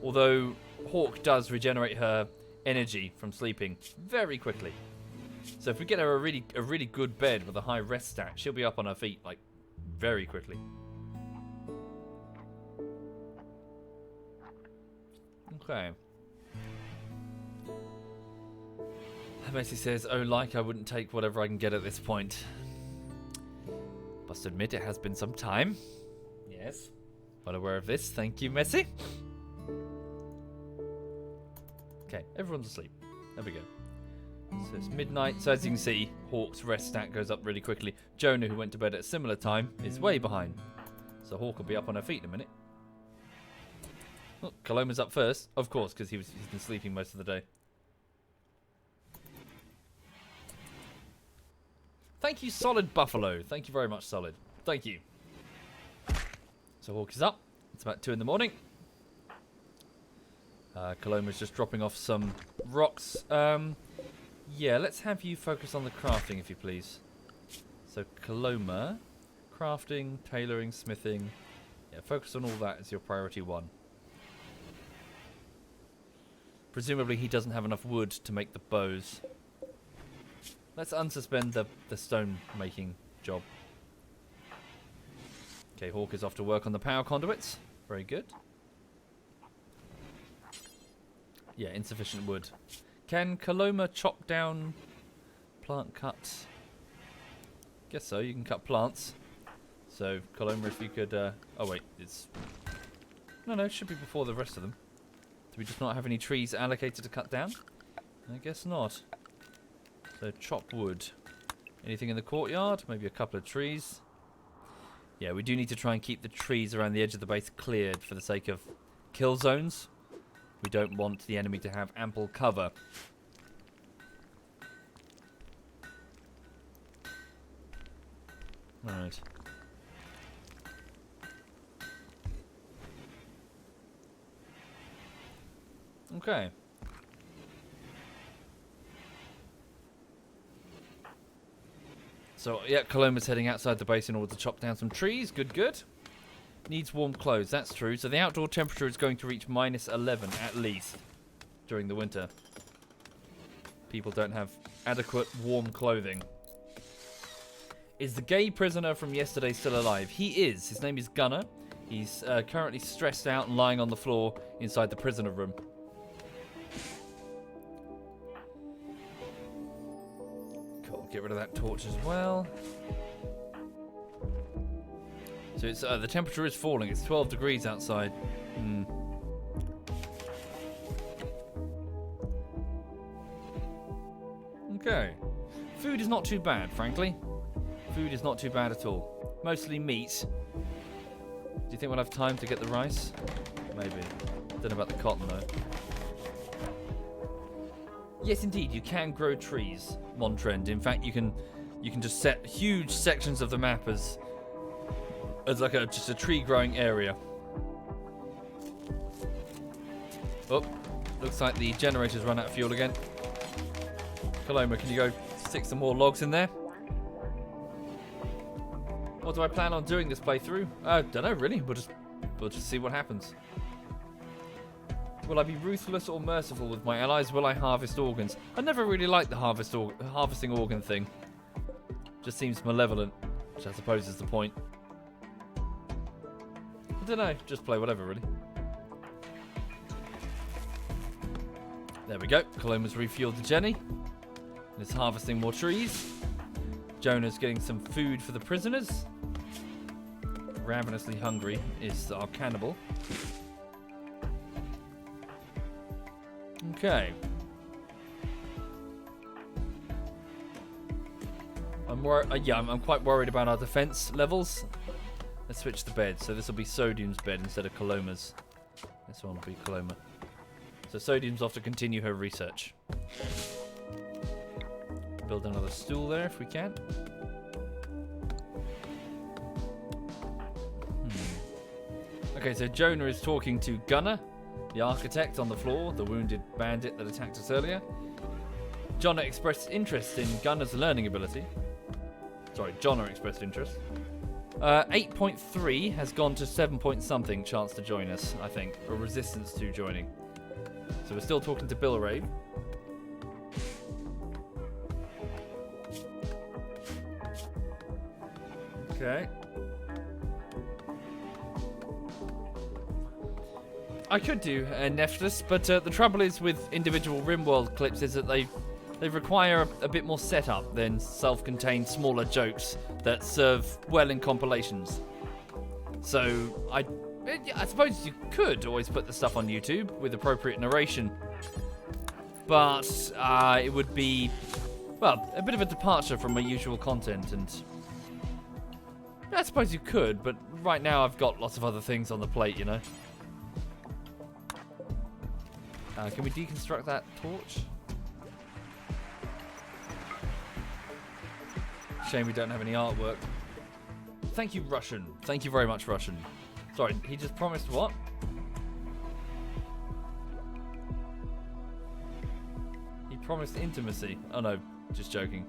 Although Hawk does regenerate her energy from sleeping very quickly. So if we get her a really good bed with a high rest stat, she'll be up on her feet like very quickly. Okay. Messi says, oh, like I wouldn't take whatever I can get at this point. Must admit it has been some time. Yes. Well aware of this. Thank you, Messi. Okay, everyone's asleep. There we go. So it's midnight. So as you can see, Hawk's rest stat goes up really quickly. Jonah, who went to bed at a similar time, is way behind. So Hawk will be up on her feet in a minute. Oh, Coloma's up first. Of course, because he's been sleeping most of the day. Thank you, Solid Buffalo. Thank you very much, Solid. Thank you. So Hawk is up. It's about 2 in the morning. Coloma's just dropping off some rocks. Yeah, let's have you focus on the crafting, if you please. So Coloma, crafting, tailoring, smithing. Yeah, focus on all that as your priority 1. Presumably he doesn't have enough wood to make the bows. Let's unsuspend the stone making job. Okay, Hawk is off to work on the power conduits. Very good. Yeah, insufficient wood. Can Coloma chop down plant cuts? Guess so, you can cut plants. So, Coloma, if you could... oh wait, it's... No, it should be before the rest of them. Do we just not have any trees allocated to cut down? I guess not. So, chop wood. Anything in the courtyard? Maybe a couple of trees. Yeah, we do need to try and keep the trees around the edge of the base cleared for the sake of kill zones. We don't want the enemy to have ample cover. Alright. Okay. So, yeah, Coloma's heading outside the base in order to chop down some trees. Good, good. Needs warm clothes, that's true. So the outdoor temperature is going to reach -11 at least during the winter. People don't have adequate warm clothing. Is the gay prisoner from yesterday still alive? He is. His name is Gunnar. He's currently stressed out and lying on the floor inside the prisoner room. Cool, get rid of that torch as well. So it's the temperature is falling. It's 12 degrees outside. Okay. Food is not too bad, frankly. Food is not too bad at all. Mostly meat. Do you think we'll have time to get the rice? Maybe. Don't know about the cotton, though. Yes, indeed, you can grow trees, Montrend. In fact, you can just set huge sections of the map as like just a tree growing area. Oh, looks like the generator's run out of fuel again. Coloma, can you go stick some more logs in there? What do I plan on doing this playthrough? I don't know, really. We'll just see what happens. Will I be ruthless or merciful with my allies? Will I harvest organs? I never really liked the harvesting organ thing. Just seems malevolent, which I suppose is the point. I don't know, just play whatever, really. There we go. Coloma's refueled the Jenny. And it's harvesting more trees. Jonah's getting some food for the prisoners. Ravenously hungry is our cannibal. Okay. I'm quite worried about our defense levels. Let's switch the bed. So this will be Sodium's bed instead of Coloma's. This one will be Coloma. So Sodium's off to continue her research. Build another stool there if we can. Okay, so Jonah is talking to Gunnar, the architect on the floor, the wounded bandit that attacked us earlier. Jonah expressed interest in Gunnar's learning ability. Sorry, Jonah expressed interest. 8.3 has gone to 7 point something chance to join us, I think, or resistance to joining. So we're still talking to Bilray. Okay. I could do a Nephthys, but the trouble is with individual RimWorld clips is that they require a bit more setup than self-contained smaller jokes that serve well in compilations. So I suppose you could always put the stuff on YouTube with appropriate narration, but it would be, well, a bit of a departure from my usual content, and I suppose you could, but right now I've got lots of other things on the plate, you know. Can we deconstruct that torch? Shame we don't have any artwork. Thank you, Russian. Thank you very much, Russian. Sorry, he just promised what? He promised intimacy. Oh no, just joking.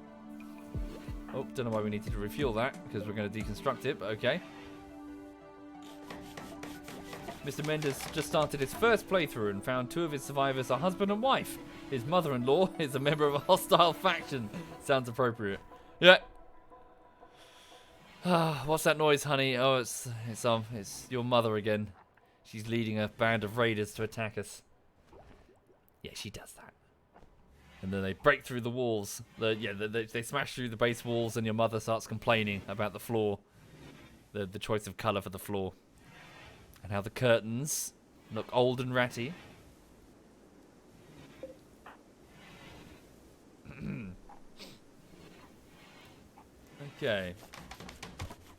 Oh, don't know why we needed to refuel that, because we're going to deconstruct it, but okay. Mr. Mendes just started his first playthrough and found 2 of his survivors are husband and wife. His mother-in-law is a member of a hostile faction. Sounds appropriate. Yeah. What's that noise, honey? Oh, it's your mother again. She's leading a band of raiders to attack us. Yeah, she does that. And then they break through the walls. They smash through the base walls, and your mother starts complaining about the floor, the choice of colour for the floor, and how the curtains look old and ratty. Okay.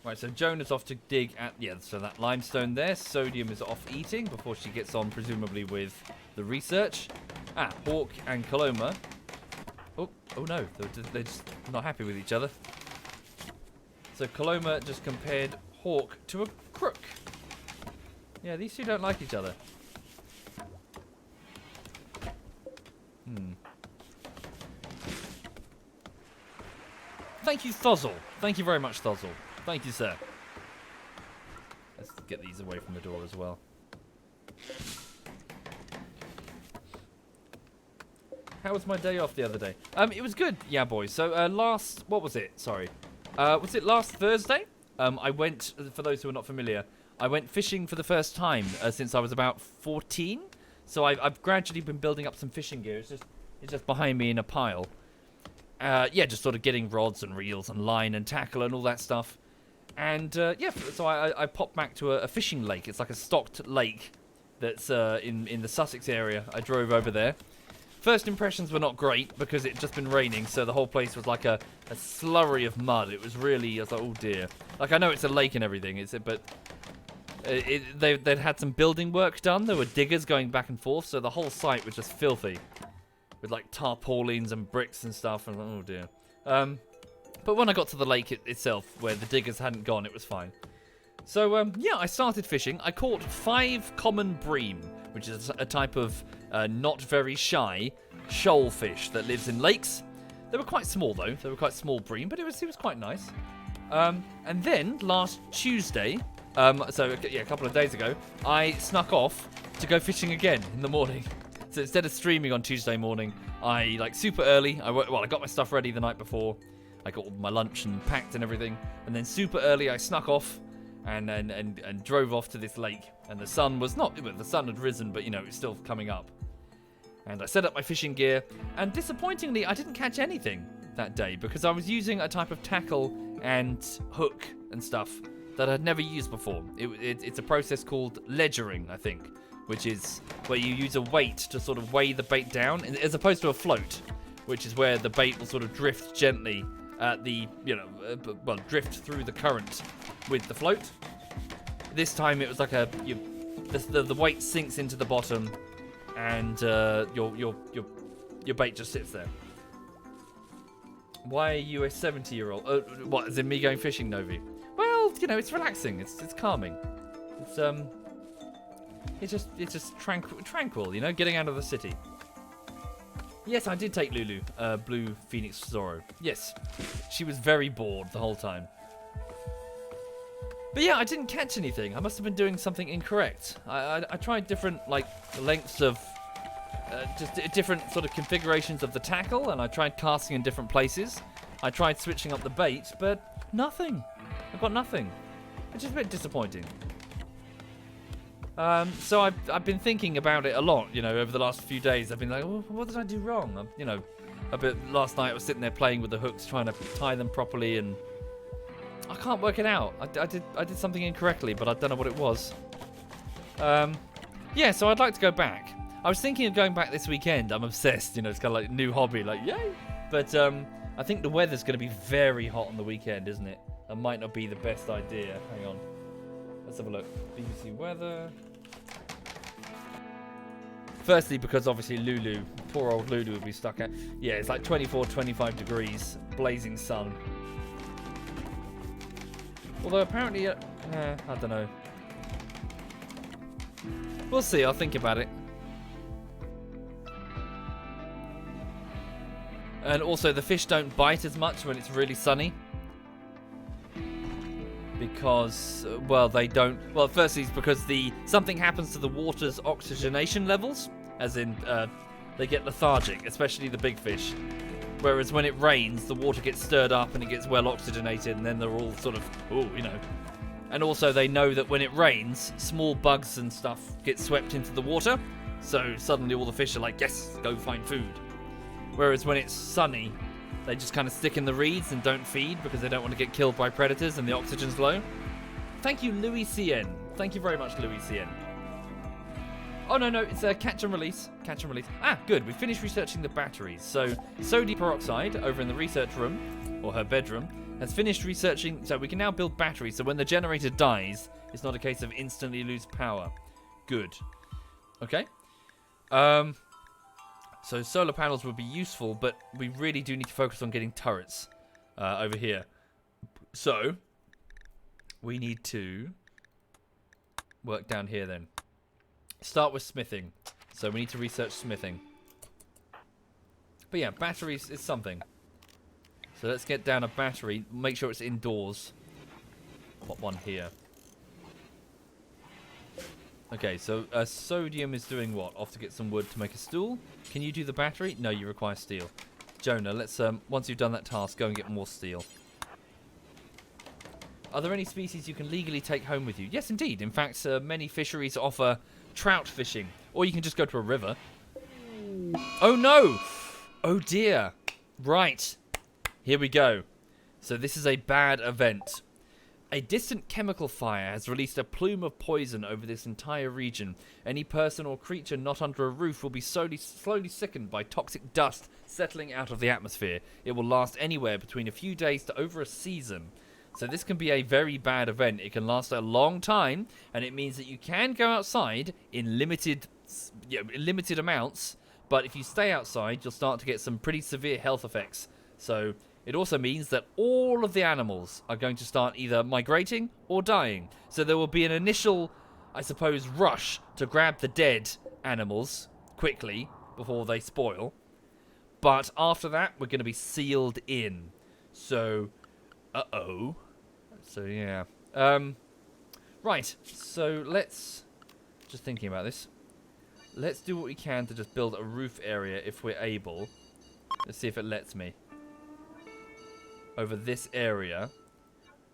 Right, so Joan is off to dig at... Yeah, so that limestone there. Sodium is off eating before she gets on, presumably, with the research. Hawk and Coloma. Oh no. They're just not happy with each other. So Coloma just compared Hawk to a crook. Yeah, these two don't like each other. Thank you, Thozzle. Thank you very much, Thozzle. Thank you, sir. Let's get these away from the door as well. How was my day off the other day? It was good, yeah, boys. So, what was it? Sorry. Was it last Thursday? I went, for those who are not familiar, I went fishing for the first time since I was about 14. So I've gradually been building up some fishing gear. It's just behind me in a pile. Yeah, just sort of getting rods and reels and line and tackle and all that stuff. And, yeah, so I popped back to a fishing lake. It's like a stocked lake that's in the Sussex area. I drove over there. First impressions were not great because it had just been raining, so the whole place was like a slurry of mud. It was really, I was like, oh dear. Like, I know it's a lake and everything, but they'd had some building work done. There were diggers going back and forth, so the whole site was just filthy. With like tarpaulins and bricks and stuff, and oh dear. But when I got to the lake itself, where the diggers hadn't gone, it was fine. So, yeah, I started fishing. I caught 5 common bream, which is a type of not very shy shoal fish that lives in lakes. They were quite small, though. They were quite small bream, but it was quite nice. And then, last Tuesday, so, yeah, a couple of days ago, I snuck off to go fishing again in the morning. So instead of streaming on Tuesday morning, I, like, super early, I got my stuff ready the night before. I got all my lunch and packed and everything. And then super early, I snuck off and drove off to this lake. And the sun was the sun had risen, but, you know, it was still coming up. And I set up my fishing gear. And disappointingly, I didn't catch anything that day because I was using a type of tackle and hook and stuff that I'd never used before. It's a process called ledgering, I think, which is where you use a weight to sort of weigh the bait down, as opposed to a float, which is where the bait will sort of drift gently at the, drift through the current with the float. This time it was like the weight sinks into the bottom, and your bait just sits there. Why are you a 70-year-old? What, as in me going fishing, Novi? Well, you know, it's relaxing. It's calming. It's just tranquil, you know, getting out of the city. Yes, I did take Lulu, Blue Phoenix Zorro. Yes, she was very bored the whole time. But yeah, I didn't catch anything. I must have been doing something incorrect. I tried different, like, lengths of, just different sort of configurations of the tackle, and I tried casting in different places. I tried switching up the bait, but nothing. I got nothing. Which is a bit disappointing. So I've been thinking about it a lot, you know, over the last few days. I've been like, well, what did I do wrong? You know, last night I was sitting there playing with the hooks, trying to tie them properly, and I can't work it out. I did something incorrectly, but I don't know what it was. Yeah, so I'd like to go back. I was thinking of going back this weekend. I'm obsessed, you know, it's kind of like a new hobby, like, yay! But I think the weather's going to be very hot on the weekend, isn't it? That might not be the best idea. Hang on. Let's have a look. BBC weather. Firstly, because obviously Lulu, poor old Lulu would be stuck at... Yeah, it's like 24, 25 degrees, blazing sun. Although apparently, I don't know. We'll see, I'll think about it. And also the fish don't bite as much when it's really sunny. Because, well, they don't... Well, firstly, it's because something happens to the water's oxygenation levels. As in, they get lethargic, especially the big fish. Whereas when it rains, the water gets stirred up and it gets well oxygenated, and then they're all sort of, And also they know that when it rains, small bugs and stuff get swept into the water. So suddenly all the fish are like, yes, go find food. Whereas when it's sunny, they just kind of stick in the reeds and don't feed because they don't want to get killed by predators and the oxygen's low. Thank you, Louis CN. Thank you very much, Louis CN. Oh, no, it's a catch and release. Catch and release. Ah, good. We finished researching the batteries. So, sodium peroxide over in the research room, or her bedroom, has finished researching. So we can now build batteries. So when the generator dies, it's not a case of instantly lose power. Good. Okay. So solar panels would be useful, but we really do need to focus on getting turrets over here. So we need to work down here then. Start with smithing. So we need to research smithing. But yeah, batteries is something. So let's get down a battery. Make sure it's indoors. Put one here. Okay, so sodium is doing what? Off to get some wood to make a stool. Can you do the battery? No, you require steel. Jonah, let's once you've done that task, go and get more steel. Are there any species you can legally take home with you? Yes, indeed. In fact, many fisheries offer trout fishing, or you can just go to a river. Oh no! Oh dear. Right. Here we go. So this is a bad event. A distant chemical fire has released a plume of poison over this entire region. Any person or creature not under a roof will be slowly sickened by toxic dust settling out of the atmosphere. It will last anywhere between a few days to over a season. So this can be a very bad event. It can last a long time, and it means that you can go outside in limited amounts, but if you stay outside, you'll start to get some pretty severe health effects. So it also means that all of the animals are going to start either migrating or dying. So there will be an initial, I suppose, rush to grab the dead animals quickly before they spoil. But after that, we're going to be sealed in. So, uh-oh. So, yeah. Right. So let's, just thinking about this. Let's do what we can to just build a roof area if we're able. Let's see if it lets me. Over this area,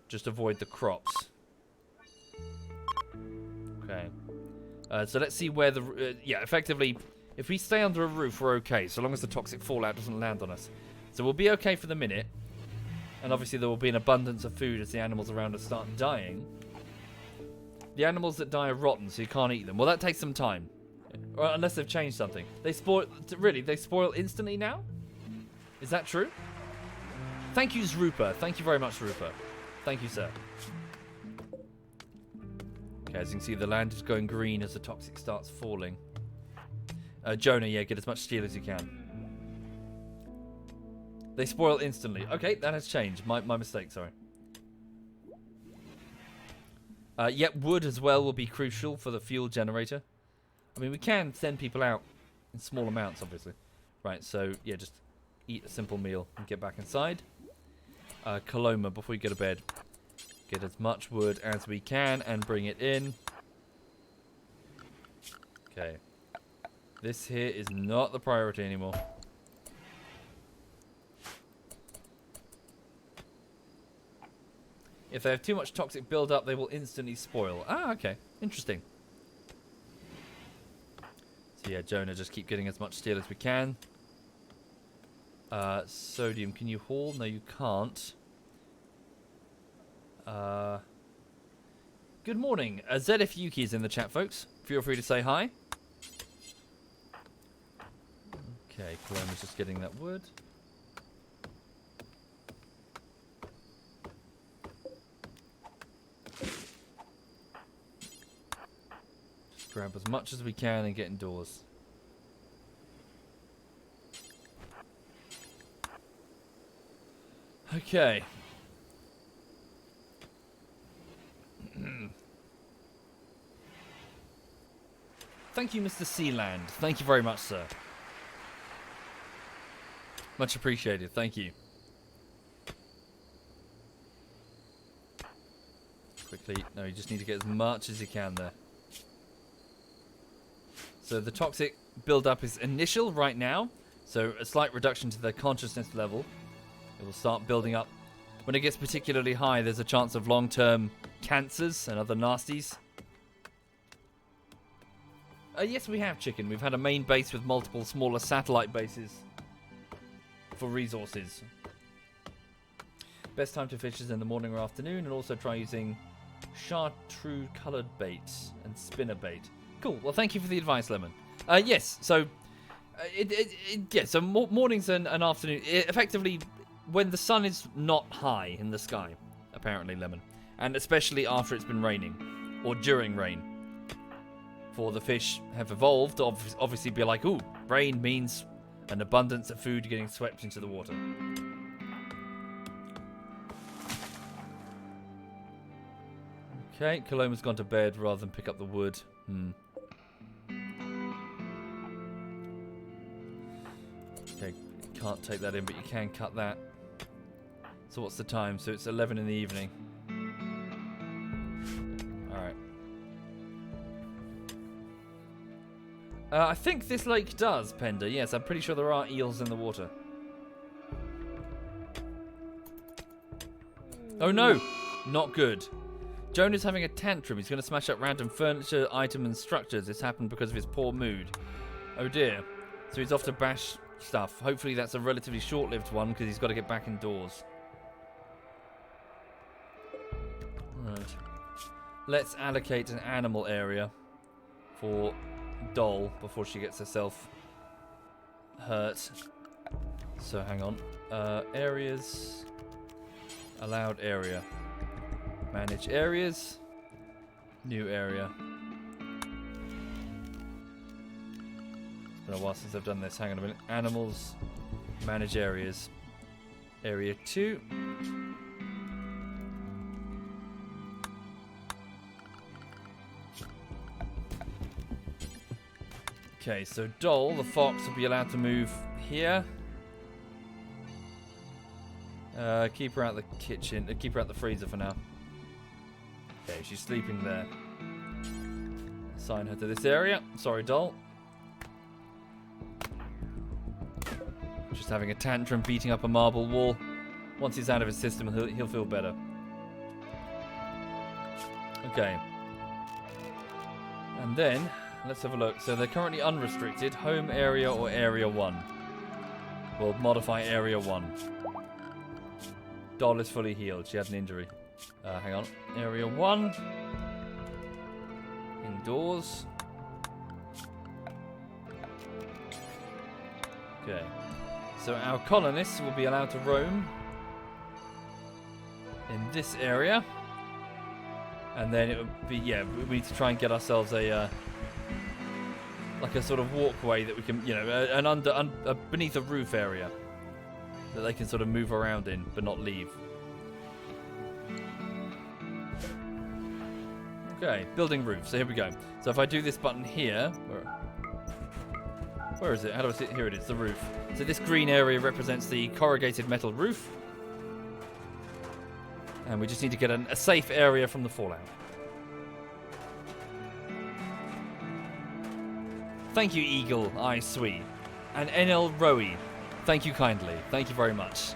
just avoid the crops. Okay. So let's see where the... yeah, effectively, if we stay under a roof, we're okay, so long as the toxic fallout doesn't land on us. So we'll be okay for the minute. And obviously there will be an abundance of food as the animals around us start dying. The animals that die are rotten, so you can't eat them. Well, that takes some time. Or unless they've changed something. They spoil... Really, they spoil instantly now? Is that true? Thank you, Zrupa. Thank you very much, Zrupa. Thank you, sir. Okay, as you can see, the land is going green as the toxic starts falling. Jonah, yeah, get as much steel as you can. They spoil instantly. Okay, that has changed. My mistake, sorry. Yep, wood as well will be crucial for the fuel generator. I mean, we can send people out in small amounts, obviously. Right, so, yeah, just eat a simple meal and get back inside. Coloma, before we go to bed, get as much wood as we can and bring it in. Okay. This here is not the priority anymore. If they have too much toxic build-up, they will instantly spoil. Ah, okay. Interesting. So yeah, Jonah, just keep getting as much steel as we can. Sodium, can you haul? No, you can't. Good morning. ZF Yuki is in the chat, folks. Feel free to say hi. Okay, Coloma's just getting that wood. Just grab as much as we can and get indoors. Okay. Thank you, Mr. Sealand. Thank you very much, sir. Much appreciated. Thank you. Quickly. No, you just need to get as much as you can there. So the toxic build-up is initial right now. So a slight reduction to the consciousness level. It will start building up. When it gets particularly high, there's a chance of long-term cancers and other nasties. Yes, we have chicken. We've had a main base with multiple smaller satellite bases for resources. Best time to fish is in the morning or afternoon, and also try using chartreuse coloured bait and spinner bait. Cool. Well, thank you for the advice, Lemon. Yes. So, so mornings and afternoon. Effectively, when the sun is not high in the sky, apparently, Lemon, and especially after it's been raining or during rain. For the fish have evolved to obviously be like, ooh, rain means an abundance of food getting swept into the water. Okay, Coloma's gone to bed rather than pick up the wood. Okay, can't take that in, but you can cut that. So what's the time? So it's 11 in the evening. Alright. I think this lake does, Pender. Yes, I'm pretty sure there are eels in the water. Oh no! Not good. Jonah's having a tantrum. He's going to smash up random furniture, items, and structures. This happened because of his poor mood. Oh dear. So he's off to bash stuff. Hopefully that's a relatively short-lived one because he's got to get back indoors. Right. Let's allocate an animal area for Doll before she gets herself hurt. So hang on. Areas. Allowed area. Manage areas. New area. It's been a while since I've done this. Hang on a minute. Animals. Manage areas. Area 2. Okay, so Doll, the fox, will be allowed to move here. Keep her out the kitchen. Keep her out the freezer for now. Okay, she's sleeping there. Assign her to this area. Sorry, Doll. Just having a tantrum, beating up a marble wall. Once he's out of his system, he'll feel better. Okay. And then, let's have a look. So they're currently unrestricted. Home area or area 1. We'll modify area 1. Doll is fully healed. She had an injury. Hang on. Area 1. Indoors. Okay. So our colonists will be allowed to roam in this area. And then it would be, yeah, we need to try and get ourselves a like a sort of walkway that we can, you know, beneath a roof area that they can sort of move around in but not leave. Okay, building roof. So here we go. So if I do this button here, where is it? How do I see it? Here it is, the roof. So this green area represents the corrugated metal roof. And we just need to get a safe area from the fallout. Thank you, Eagle Eye Sweet. And NL Rowie. Thank you kindly. Thank you very much.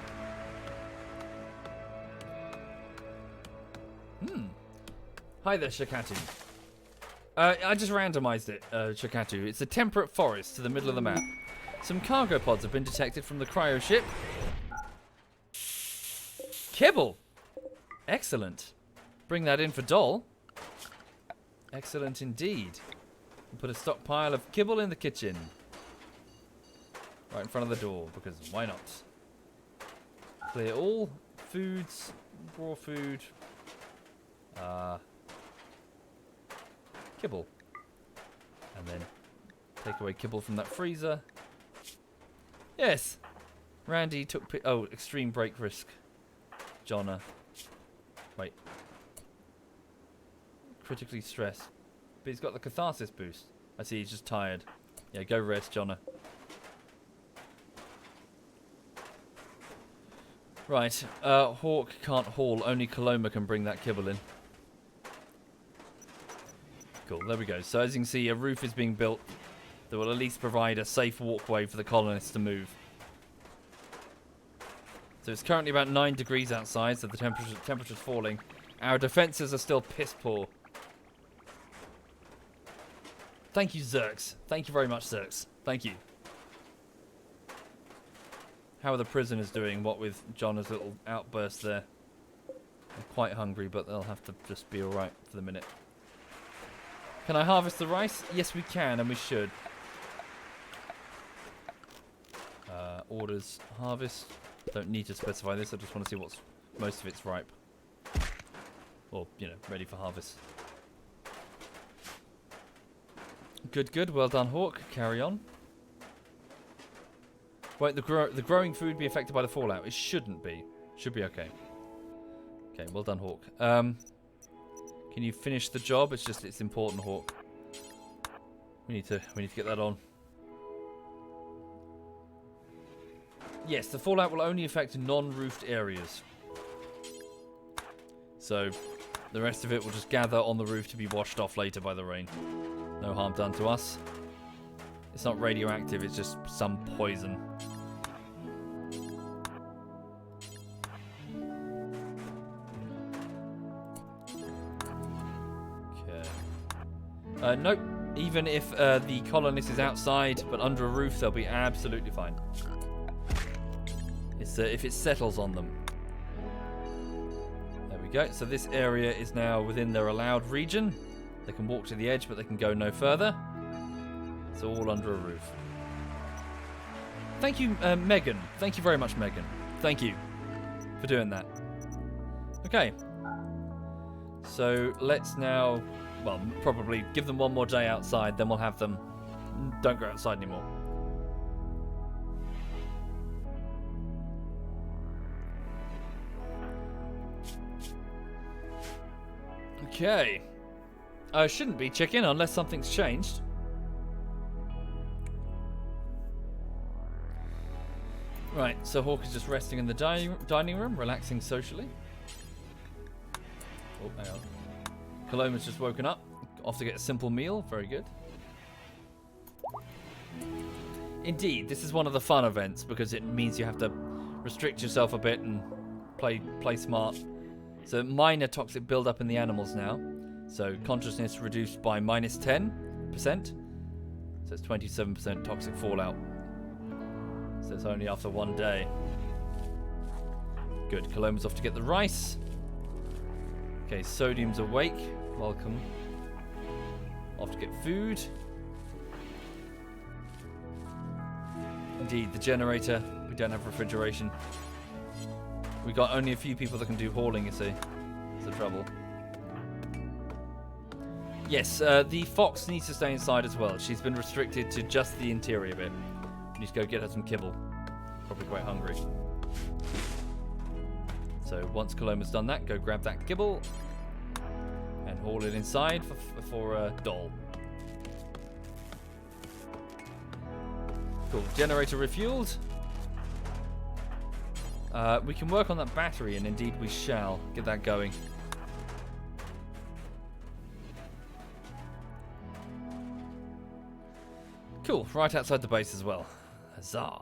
Hi there, Shakatu. I just randomized it, Shakatu. It's a temperate forest to the middle of the map. Some cargo pods have been detected from the cryo ship. Kibble! Excellent. Bring that in for Doll. Excellent indeed. We'll put a stockpile of kibble in the kitchen. Right in front of the door, because why not? Clear all. Foods. Raw food. Kibble. And then take away kibble from that freezer. Yes! Randy took... Oh, extreme break risk. Jonna. Wait. Critically stressed. But he's got the catharsis boost. I see he's just tired. Yeah, go rest, Jonna. Right, Hawk can't haul. Only Coloma can bring that kibble in. Cool, there we go. So as you can see, a roof is being built that will at least provide a safe walkway for the colonists to move. So it's currently about 9 degrees outside, so the temperature's falling. Our defences are still piss poor. Thank you, Zerx. Thank you very much, Zerx. Thank you. How are the prisoners doing? What with John's little outburst there? They're quite hungry, but they'll have to just be alright for the minute. Can I harvest the rice? Yes, we can, and we should. Orders, harvest. Don't need to specify this. I just want to see what's most of it's ripe. Or, you know, ready for harvest. Good, good. Well done, Hawk. Carry on. Won't the growing food be affected by the fallout? It shouldn't be. Should be okay. Okay, well done, Hawk. Can you finish the job? It's important, Hawk. We need to get that on. Yes, the fallout will only affect non-roofed areas. So the rest of it will just gather on the roof to be washed off later by the rain. No harm done to us. It's not radioactive, it's just some poison. Okay. Nope. Even if the colonist is outside but under a roof, they'll be absolutely fine. It's if it settles on them. There we go. So this area is now within their allowed region. They can walk to the edge, but they can go no further. It's all under a roof. Thank you, Megan. Thank you very much, Megan. Thank you for doing that. Okay. So let's now, well, probably give them one more day outside, then we'll have them. Don't go outside anymore. Okay. Shouldn't be chicken unless something's changed. Right, so Hawk is just resting in the dining room, relaxing socially. Oh, hang on. Coloma's just woken up, off to get a simple meal. Very good. Indeed, this is one of the fun events because it means you have to restrict yourself a bit and play smart. So minor toxic buildup in the animals now. So consciousness reduced by minus 10%. So it's 27% toxic fallout. So it's only after 1 day. Good. Coloma's off to get the rice. Okay, Sodium's awake. Welcome. Off to get food. Indeed, the generator. We don't have refrigeration. We got only a few people that can do hauling, you see. That's the trouble. Yes, the fox needs to stay inside as well. She's been restricted to just the interior bit. We need to go get her some kibble. Probably quite hungry. So once Coloma's done that, go grab that kibble and haul it inside for Doll. Cool. Generator refueled. We can work on that battery, and indeed we shall. Get that going. Cool. Right outside the base as well. Huzzah.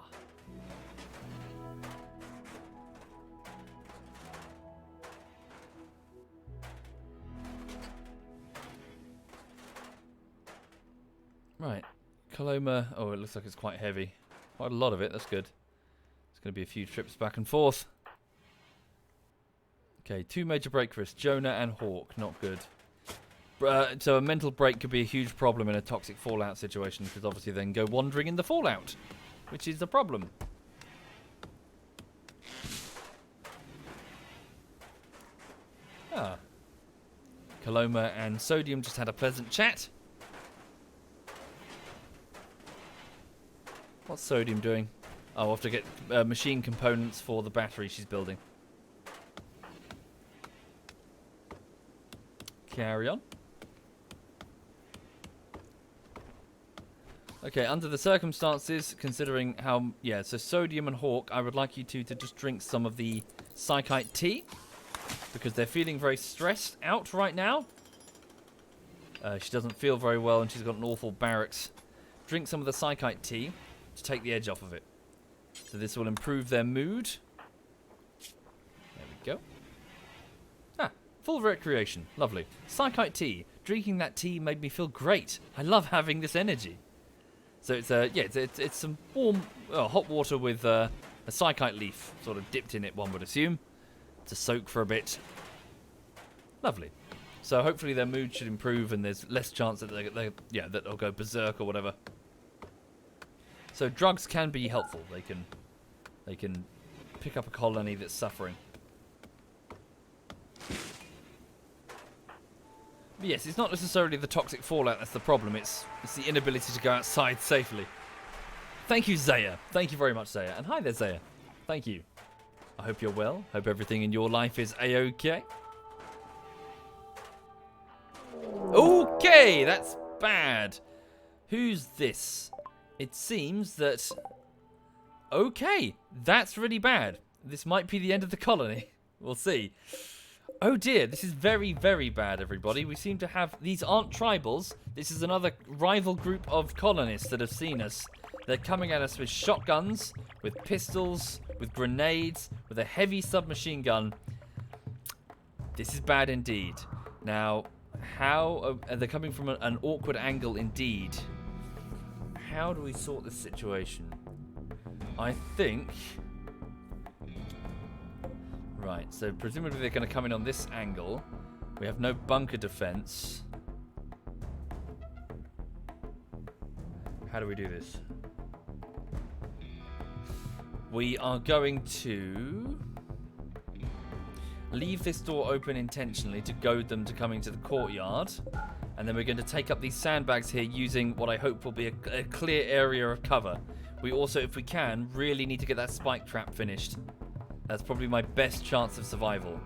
Right. Coloma. Oh, it looks like it's quite heavy. Quite a lot of it. That's good. It's going to be a few trips back and forth. Okay, 2 major break risks. Jonah and Hawk. Not good. So a mental break could be a huge problem in a toxic fallout situation, because obviously then go wandering in the fallout, which is the problem. Ah. Coloma and Sodium just had a pleasant chat. What's Sodium doing? Oh, I'll have to get machine components for the battery she's building. Carry on. Okay, under the circumstances, considering how... Yeah, so Sodium and Hawk, I would like you two to just drink some of the Psychite tea. Because they're feeling very stressed out right now. She doesn't feel very well and she's got an awful barracks. Drink some of the Psychite tea to take the edge off of it. So this will improve their mood. There we go. Ah, full recreation. Lovely. Psychite tea. Drinking that tea made me feel great. I love having this energy. So it's it's some warm, hot water with a Psychite leaf sort of dipped in it, one would assume, to soak for a bit. Lovely. So hopefully their mood should improve and there's less chance that that they'll go berserk or whatever. So drugs can be helpful. They can pick up a colony that's suffering. But yes, it's not necessarily the toxic fallout that's the problem. It's the inability to go outside safely. Thank you, Zaya. Thank you very much, Zaya. And hi there, Zaya. Thank you. I hope you're well. Hope everything in your life is a-okay. Okay, that's bad. Who's this? It seems that... Okay, that's really bad. This might be the end of the colony. We'll see. Oh dear, this is very, very bad, everybody. We seem to have... These aren't tribals. This is another rival group of colonists that have seen us. They're coming at us with shotguns, with pistols, with grenades, with a heavy submachine gun. This is bad indeed. Now, how... they're coming from an awkward angle indeed. How do we sort this situation? I think... Right, so presumably they're going to come in on this angle. We have no bunker defense. How do we do this? We are going to leave this door open intentionally to goad them to coming to the courtyard. And then we're going to take up these sandbags here using what I hope will be a clear area of cover. We also, if we can, really need to get that spike trap finished. That's probably my best chance of survival.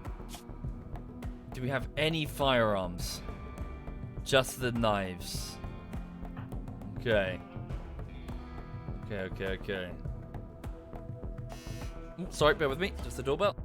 Do we have any firearms? Just the knives. Okay. Okay. Oops, sorry, bear with me. Just the doorbell.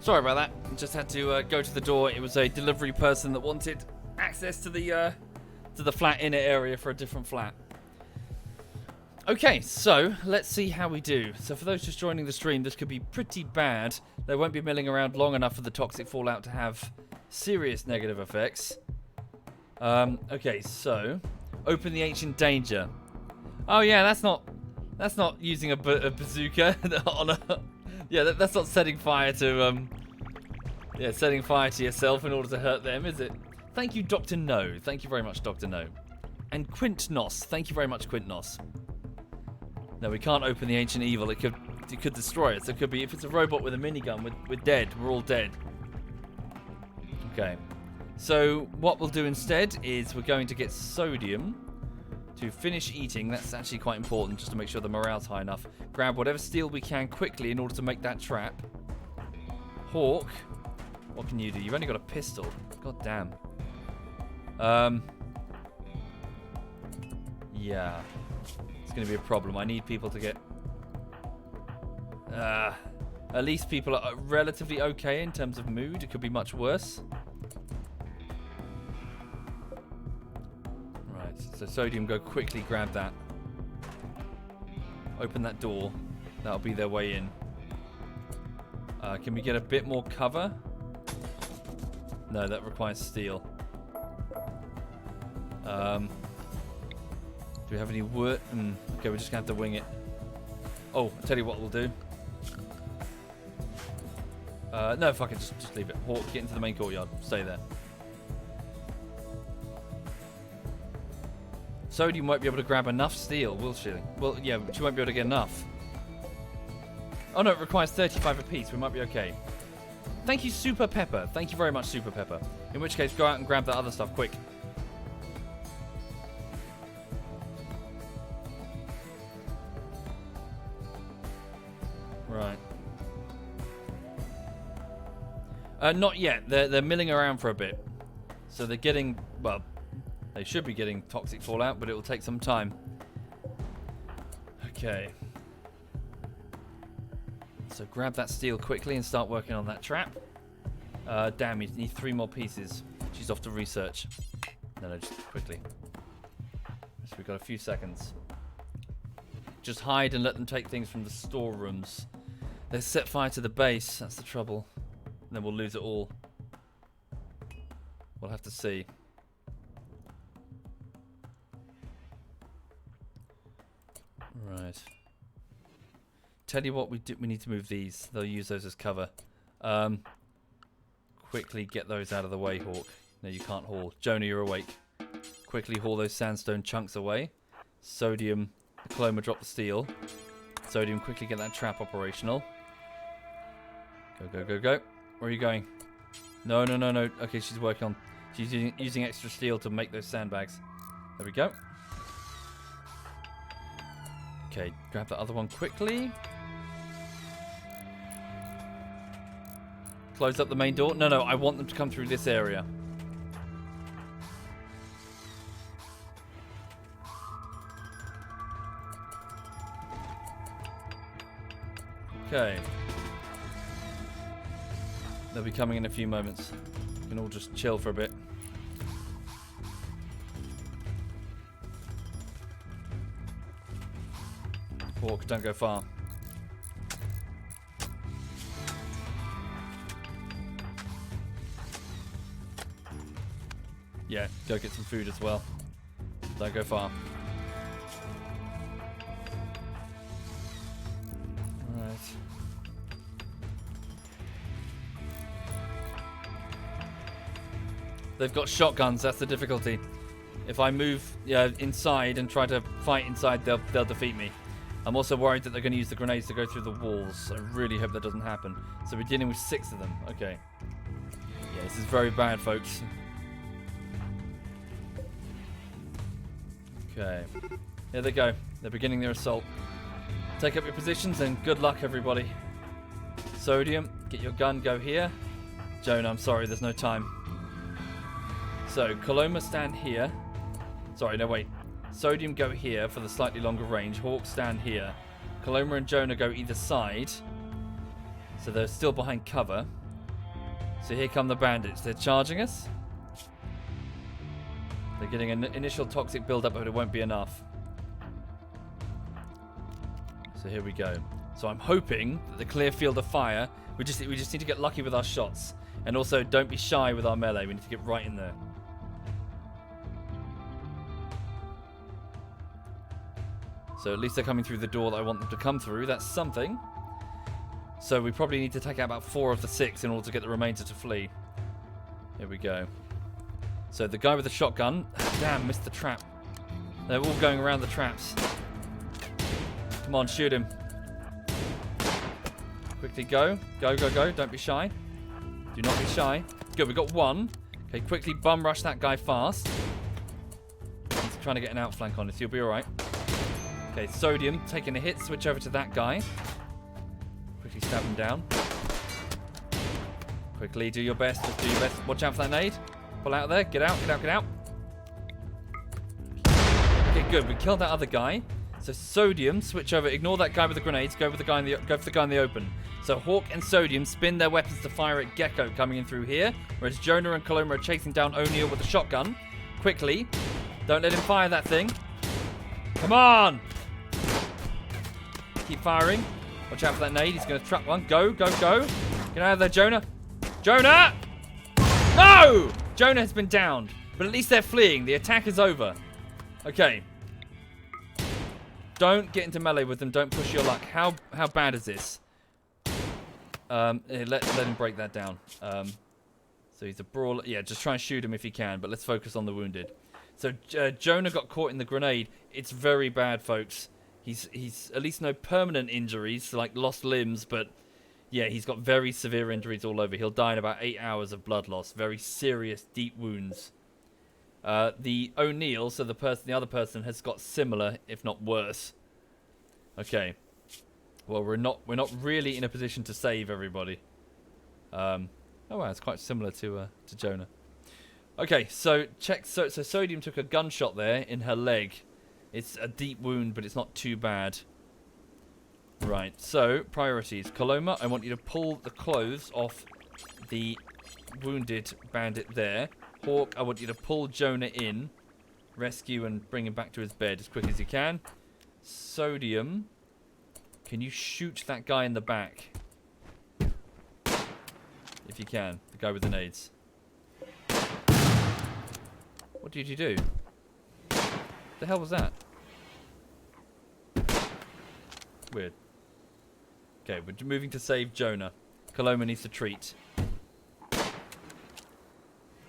Sorry about that. Just had to go to the door. It was a delivery person that wanted access to the flat inner area for a different flat. Okay, so let's see how we do. So for those just joining the stream, this could be pretty bad. They won't be milling around long enough for the toxic fallout to have serious negative effects. Okay, so open the ancient danger. Oh yeah, that's not using a bazooka on a. Yeah, that's not setting fire to setting fire to yourself in order to hurt them, is it? Thank you, Dr. No. Thank you very much, Dr. No. And Quintnos. Thank you very much, Quintnos. No, we can't open the ancient evil. It could destroy us. It could be, if it's a robot with a minigun, we're dead. We're all dead. Okay. So what we'll do instead is we're going to get Sodium to finish eating. That's actually quite important, just to make sure the morale's high enough. Grab whatever steel we can quickly in order to make that trap. Hawk, what can you do? You've only got a pistol. God damn. Yeah. It's going to be a problem. I need people to get... at least people are relatively okay in terms of mood. It could be much worse. So Sodium, go quickly grab that. Open that door. That'll be their way in. Can we get a bit more cover? No, that requires steel. Do we have any wood? Okay, we're just going to have to wing it. Oh, I'll tell you what we'll do. No, fuck it. Just leave it. Hawk, get into the main courtyard. Stay there. Sodium won't be able to grab enough steel, will she? Well, yeah, but she won't be able to get enough. Oh no, it requires 35 apiece. We might be okay. Thank you, Super Pepper. Thank you very much, Super Pepper. In which case, go out and grab that other stuff, quick. Right. Not yet. They're milling around for a bit. So they're getting, well, they should be getting toxic fallout, but it will take some time. Okay. So grab that steel quickly and start working on that trap. Damn, you need 3 more pieces. She's off to research. No, just quickly. So we've got a few seconds. Just hide and let them take things from the storerooms. They set fire to the base. That's the trouble. And then we'll lose it all. We'll have to see. Right. Tell you what, we need to move these. They'll use those as cover. Quickly get those out of the way, Hawk. No, you can't haul. Jonah, you're awake. Quickly haul those sandstone chunks away. Sodium, Cloma, drop the steel. Sodium, quickly get that trap operational. Go, go, go, go. Where are you going? No, no, no, no. Okay, she's working on... She's using extra steel to make those sandbags. There we go. Okay, grab the other one quickly. Close up the main door. No, no, I want them to come through this area. Okay. They'll be coming in a few moments. We can all just chill for a bit. Hawk, don't go far. Yeah, go get some food as well. Don't go far. Alright. They've got shotguns, that's the difficulty. If I move inside and try to fight inside, they'll defeat me. I'm also worried that they're going to use the grenades to go through the walls. I really hope that doesn't happen. So we're dealing with 6 of them. Okay. Yeah, this is very bad, folks. Okay. Here they go. They're beginning their assault. Take up your positions and good luck, everybody. Sodium, get your gun, go here. Jonah, I'm sorry, there's no time. So, Coloma, stand here. Sorry, no, wait. Sodium, go here for the slightly longer range. Hawk, stand here. Coloma and Jonah go either side. So they're still behind cover. So here come the bandits. They're charging us. They're getting an initial toxic build-up, but it won't be enough. So here we go. So I'm hoping that the clear field of fire... We just need to get lucky with our shots. And also, don't be shy with our melee. We need to get right in there. So at least they're coming through the door that I want them to come through. That's something. So we probably need to take out about 4 of the 6 in order to get the remainder to flee. Here we go. So the guy with the shotgun... Damn, missed the trap. They're all going around the traps. Come on, shoot him. Quickly go. Go, go, go. Don't be shy. Do not be shy. Good, we got 1. Okay, quickly bum rush that guy fast. He's trying to get an outflank on us. You'll be alright. Okay, Sodium taking a hit. Switch over to that guy. Quickly stab him down. Quickly, do your best. Just do your best. Watch out for that nade. Pull out there. Get out, get out, get out. Okay, good. We killed that other guy. So Sodium, switch over. Ignore that guy with the grenades. Go for the guy in the open. So Hawk and Sodium spin their weapons to fire at Gecko coming in through here, whereas Jonah and Coloma are chasing down O'Neill with a shotgun. Quickly. Don't let him fire that thing. Come on! Keep firing. Watch out for that nade. He's going to trap one. Go, go, go. Get out of there, Jonah. Jonah! No! Jonah has been downed. But at least they're fleeing. The attack is over. Okay. Don't get into melee with them. Don't push your luck. How bad is this? Let him break that down. So he's a brawler. Yeah, just try and shoot him if you can, but let's focus on the wounded. So Jonah got caught in the grenade. It's very bad, folks. He's at least no permanent injuries, like lost limbs, but yeah, he's got very severe injuries all over. He'll die in about 8 hours of blood loss. Very serious, deep wounds. The O'Neill, so the other person, has got similar, if not worse. Okay. Well, we're not really in a position to save everybody. Oh wow, it's quite similar to Jonah. Okay, so check. So Sodium took a gunshot there in her leg. It's a deep wound, but it's not too bad. Right. So priorities. Coloma, I want you to pull the clothes off the wounded bandit there. Hawk, I want you to pull Jonah in, rescue and bring him back to his bed as quick as you can. Sodium, can you shoot that guy in the back? If you can, the guy with the nades. What did you do? The hell was that? Weird. Okay, we're moving to save Jonah. Coloma needs to treat.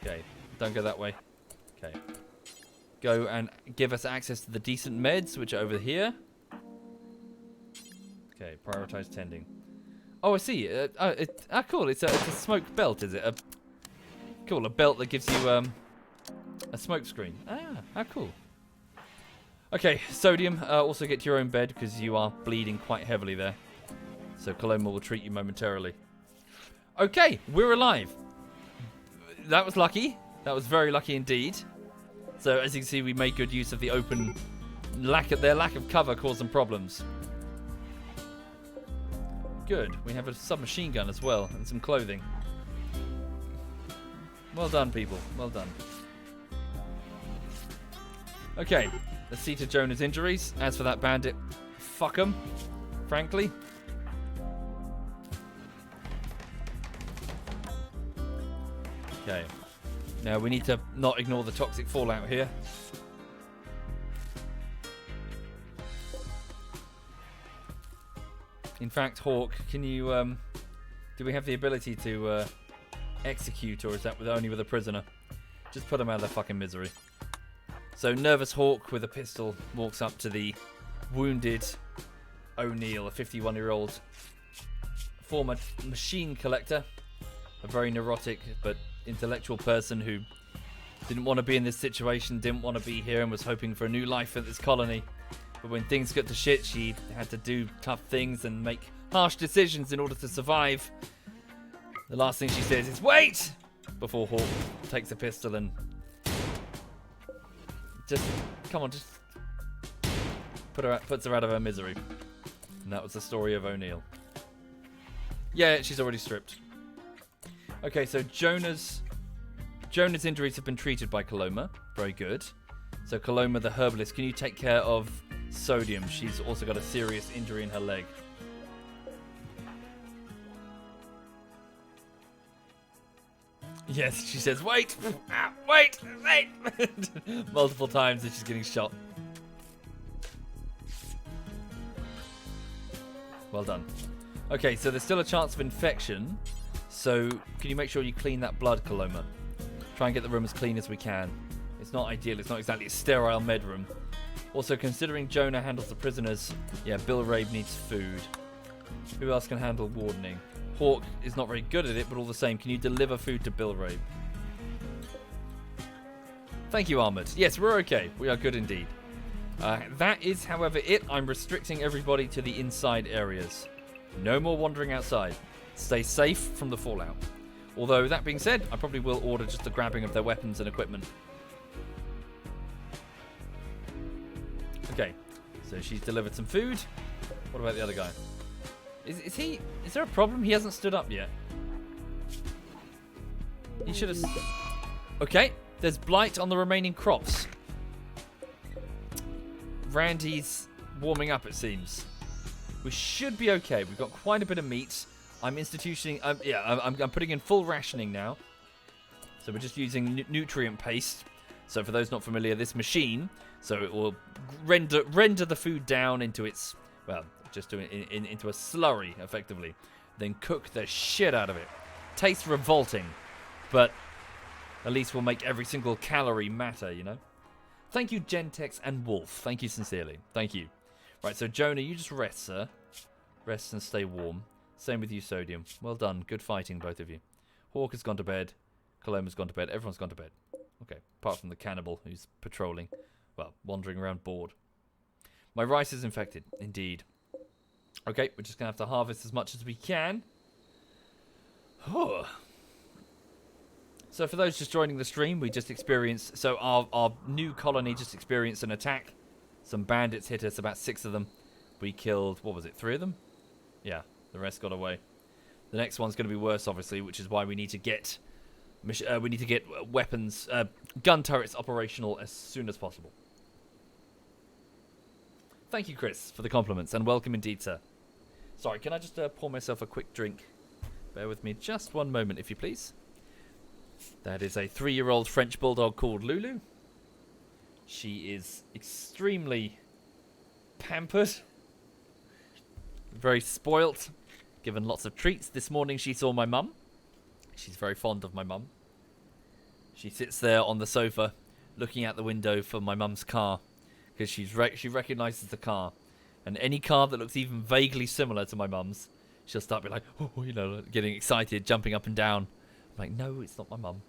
Okay, don't go that way. Okay. Go and give us access to the decent meds, which are over here. Okay, prioritize tending. Oh, I see. Cool. It's a smoke belt, is it? Cool, a belt that gives you a smoke screen. How cool. Okay, Sodium, also get to your own bed because you are bleeding quite heavily there. So Coloma will treat you momentarily. Okay, we're alive. That was lucky. That was very lucky indeed. So as you can see, we made good use of the open. Their lack of cover caused them problems. Good. We have a submachine gun as well and some clothing. Well done, people. Well done. Okay. Let's see to Jonah's injuries. As for that bandit, fuck him, frankly. Okay. Now we need to not ignore the toxic fallout here. In fact, Hawk, can you, do we have the ability to execute, or is that only with a prisoner? Just put them out of their fucking misery. So Nervous Hawk with a pistol walks up to the wounded O'Neill, a 51-year-old former machine collector, a very neurotic but intellectual person who didn't want to be in this situation, didn't want to be here, and was hoping for a new life at this colony. But when things got to shit, she had to do tough things and make harsh decisions in order to survive. The last thing she says is, "Wait!" before Hawk takes a pistol and just puts her out of her misery. And that was the story of O'Neill. Yeah, she's already stripped. Okay, so Jonah's injuries have been treated by Coloma. Very good. So Coloma, the herbalist, can you take care of Sodium? She's also got a serious injury in her leg. Yes, she says, "Wait! Wait! Multiple times as she's getting shot. Well done. Okay, so there's still a chance of infection. So can you make sure you clean that blood, Coloma? Try and get the room as clean as we can. It's not ideal. It's not exactly a sterile med room. Also, considering Jonah handles the prisoners, yeah, Bill Rabe needs food. Who else can handle wardening? Hawk is not very good at it, but all the same, can you deliver food to Bill Rabe? Thank you, Armored. Yes, we're okay. We are good indeed. That is, however, it. I'm restricting everybody to the inside areas. No more wandering outside. Stay safe from the fallout. Although, that being said, I probably will order just the grabbing of their weapons and equipment. Okay, so she's delivered some food. What about the other guy? Is there a problem? He hasn't stood up yet. He should have... Okay, there's blight on the remaining crops. Randy's warming up, it seems. We should be okay. We've got quite a bit of meat. I'm instituting... I'm putting in full rationing now. So we're just using nutrient paste. So for those not familiar, this machine, so it will render the food down into its... Well, just into a slurry, effectively. then cook the shit out of it. Tastes revolting, but at least we'll make every single calorie matter, you know? Thank you, Gentex and Wolf. Thank you sincerely. Thank you. Right, so Jonah, you just rest, sir. Rest and stay warm. Same with you, Sodium. Well done. Good fighting, both of you. Hawk has gone to bed. Coloma's gone to bed. Everyone's gone to bed. Okay, apart from the cannibal who's patrolling. Well, wandering around bored. My rice is infected. Indeed. Okay, we're just going to have to harvest as much as we can. So for those just joining the stream, we just experienced... So our new colony just experienced an attack. Some bandits hit us, about 6 of them. We killed, what was it, 3 of them? Yeah, the rest got away. The next one's going to be worse, obviously, which is why we need to get weapons, gun turrets operational as soon as possible. Thank you, Chris, for the compliments, and welcome indeed, sir. Sorry, can I just pour myself a quick drink? Bear with me just one moment, if you please. That is a 3-year-old French bulldog called Lulu. She is extremely pampered. Very spoilt. Given lots of treats. This morning she saw my mum. She's very fond of my mum. She sits there on the sofa looking out the window for my mum's car. Because she recognises the car. And any car that looks even vaguely similar to my mum's, she'll start being like, oh, you know, getting excited, jumping up and down. I'm like, no, it's not my mum.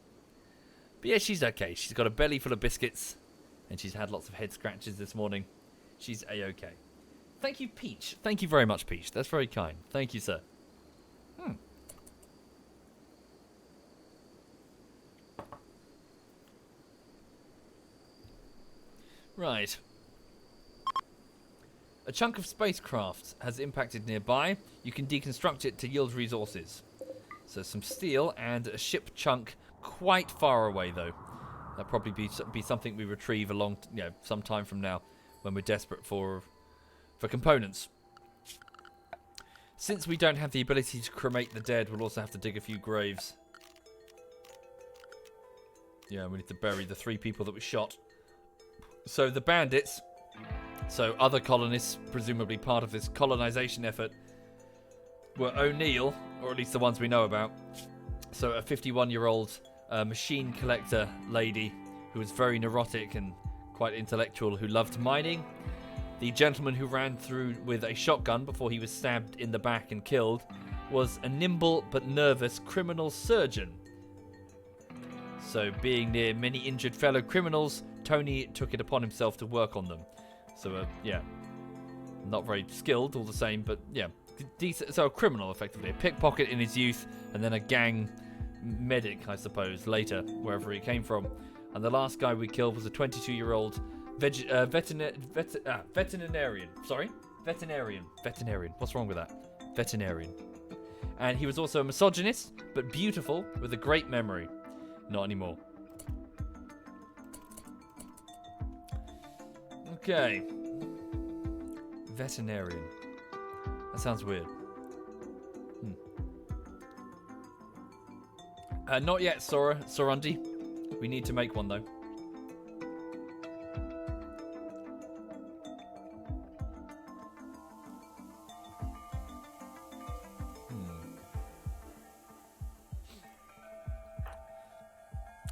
But yeah, she's okay. She's got a belly full of biscuits. And she's had lots of head scratches this morning. She's A-okay. Thank you, Peach. Thank you very much, Peach. That's very kind. Thank you, sir. Right. A chunk of spacecraft has impacted nearby. You can deconstruct it to yield resources. So some steel and a ship chunk quite far away, though. That'll probably be something we retrieve some time from now when we're desperate for components. Since we don't have the ability to cremate the dead, we'll also have to dig a few graves. Yeah, we need to bury the 3 people that we shot. So the bandits, so other colonists, presumably part of this colonization effort, were O'Neill, or at least the ones we know about. So a 51-year-old machine collector lady who was very neurotic and quite intellectual, who loved mining. The gentleman who ran through with a shotgun before he was stabbed in the back and killed was a nimble but nervous criminal surgeon. So being near many injured fellow criminals, Tony took it upon himself to work on them. So yeah, not very skilled all the same, but yeah, decent. So a criminal effectively, a pickpocket in his youth, and then a gang medic, I suppose, later, wherever he came from. And the last guy we killed was a 22-year-old veterinarian. Sorry? Veterinarian. What's wrong with that? Veterinarian. And he was also a misogynist, but beautiful, with a great memory. Not anymore. Okay. Veterinarian. That sounds weird. Not yet, Sorundi. We need to make one, though.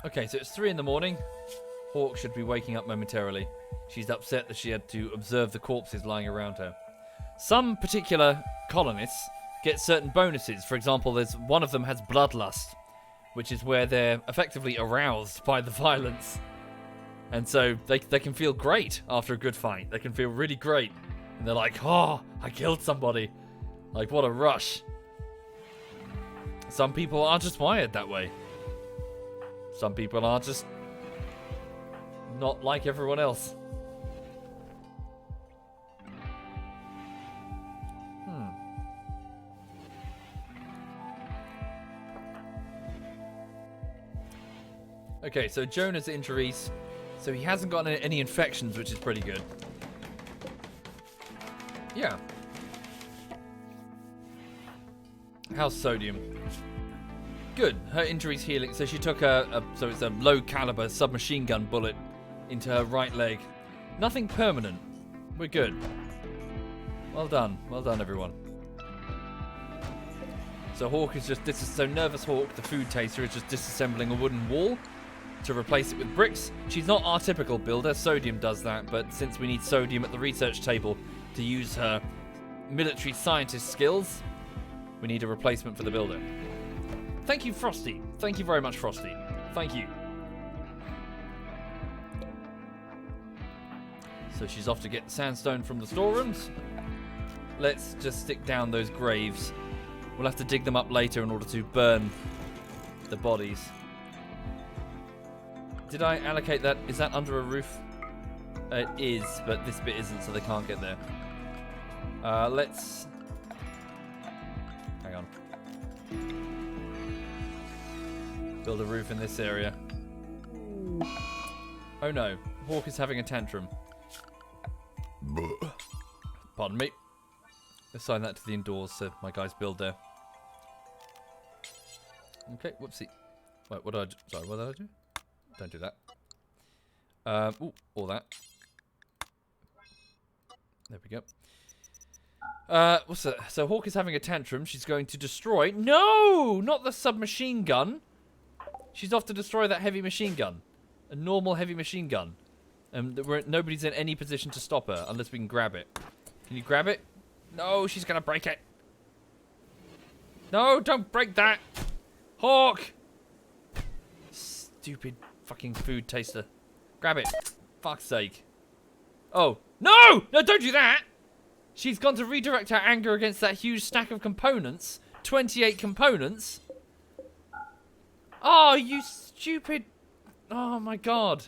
Okay, so it's 3 in the morning. Hawk should be waking up momentarily. She's upset that she had to observe the corpses lying around her. Some particular colonists get certain bonuses. For example, one of them has bloodlust, which is where they're effectively aroused by the violence. And so they can feel great after a good fight. They can feel really great. And they're like, oh, I killed somebody. Like, what a rush. Some people are just wired that way. Some people are just not like everyone else. Okay, so Jonah's injuries. So he hasn't gotten any infections, which is pretty good. Yeah. How's Sodium? Good. Her injury's healing. So she took so it's a low caliber submachine gun bullet into her right leg. Nothing permanent. We're good. Well done. Well done, everyone. So Hawk is just so Nervous Hawk, the food taster, is just disassembling a wooden wall to replace it with bricks. She's not our typical builder. Sodium does that, but since we need Sodium at the research table to use her military scientist skills, we need a replacement for the builder. Thank you, Frosty. Thank you very much, Frosty. Thank you. So she's off to get sandstone from the storerooms. Let's just stick down those graves. We'll have to dig them up later in order to burn the bodies. Did I allocate that? Is that under a roof? It is, but this bit isn't, so they can't get there. Let's... Hang on. Build a roof in this area. Oh no, Hawk is having a tantrum. Pardon me. Assign that to the indoors so my guys build there. Okay, whoopsie. Wait, what did I do? Sorry, what did I do? Don't do that. Ooh, all that. There we go. What's that? So Hawk is having a tantrum. She's going to destroy... No! Not the submachine gun. She's off to destroy that heavy machine gun. A normal heavy machine gun. Nobody's in any position to stop her unless we can grab it. Can you grab it? No, she's going to break it. No, don't break that. Hawk! Stupid fucking food taster. Grab it. Fuck's sake. Oh. No! No, don't do that! She's gone to redirect her anger against that huge stack of components. 28 components. Oh, you stupid... Oh, my God.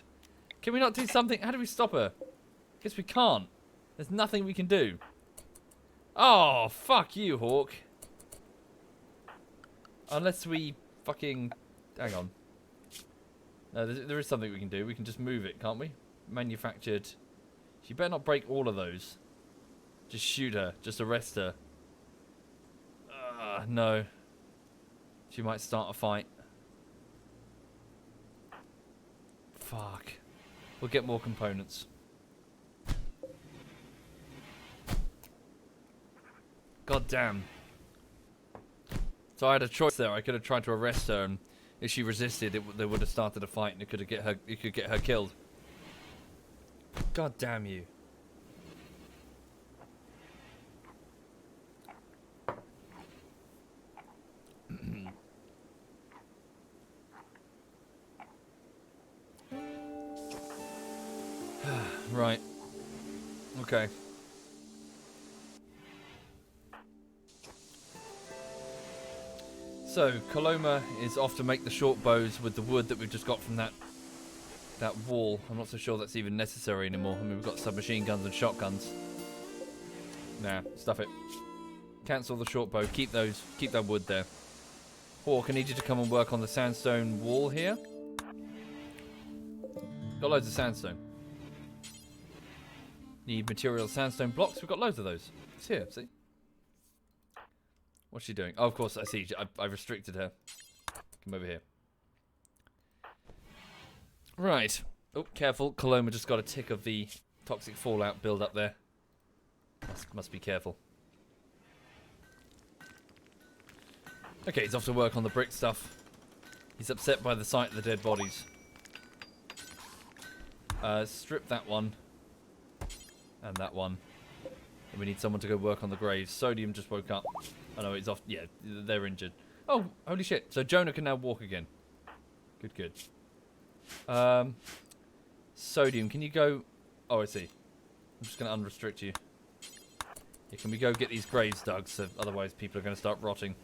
Can we not do something? How do we stop her? Guess we can't. There's nothing we can do. Oh, fuck you, Hawk. Unless we fucking... Hang on. No, there is something we can do. We can just move it, can't we? Manufactured. She better not break all of those. Just shoot her. Just arrest her. No. She might start a fight. Fuck. We'll get more components. God damn. So I had a choice there. I could have tried to arrest her, and if she resisted, they would have started a fight, and it could get her killed. God damn you. Right. Okay. So, Coloma is off to make the short bows with the wood that we've just got from that wall. I'm not so sure that's even necessary anymore. I mean, we've got submachine guns and shotguns. Nah, stuff it. Cancel the short bow. Keep that wood there. Hawk, I need you to come and work on the sandstone wall here. Got loads of sandstone. Need material sandstone blocks. We've got loads of those. It's here, see? What's she doing? Oh, of course, I see. I restricted her. Come over here. Right. Oh, careful. Coloma just got a tick of the toxic fallout build up there. Must be careful. Okay, he's off to work on the brick stuff. He's upset by the sight of the dead bodies. Strip that one. And that one. And we need someone to go work on the graves. Sodium just woke up. Oh no, he's off. Yeah, they're injured. Oh, holy shit. So Jonah can now walk again. Good, good. Sodium, can you go... Oh, I see. I'm just going to unrestrict you. Yeah, can we go get these graves dug, so otherwise people are going to start rotting.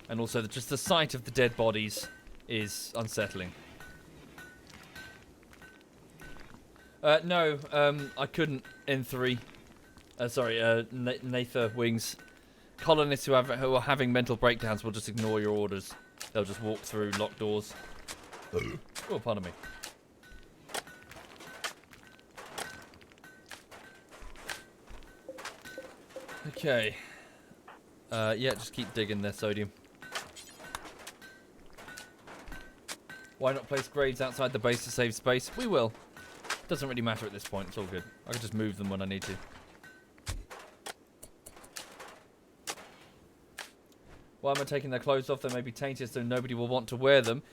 And also, just the sight of the dead bodies is unsettling. No, I couldn't. N3. Sorry, Natha Wings. Colonists who are having mental breakdowns will just ignore your orders. They'll just walk through locked doors. Oh, pardon me. Okay. Yeah, just keep digging there, Sodium. Why not place graves outside the base to save space? We will. Doesn't really matter at this point. It's all good. I can just move them when I need to. Why am I taking their clothes off? They may be tainted, so nobody will want to wear them.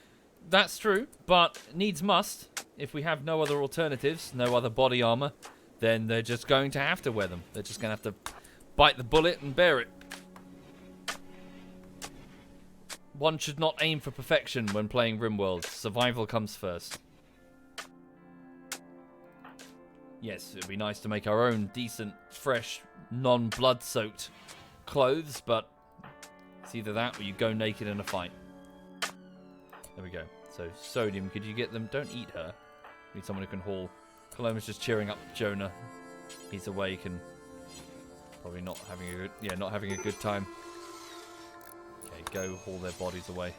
That's true, but needs must. If we have no other alternatives, no other body armor, then they're just going to have to wear them. They're just going to have to bite the bullet and bear it. One should not aim for perfection when playing RimWorld. Survival comes first. Yes, it'd be nice to make our own decent, fresh, non-blood-soaked clothes, but it's either that or you go naked in a fight. There we go. So, Sodium, could you get them? Don't eat her. We need someone who can haul. Coloma's just cheering up Jonah. He's awake and probably not having a good, not having a good time. Okay, go haul their bodies away.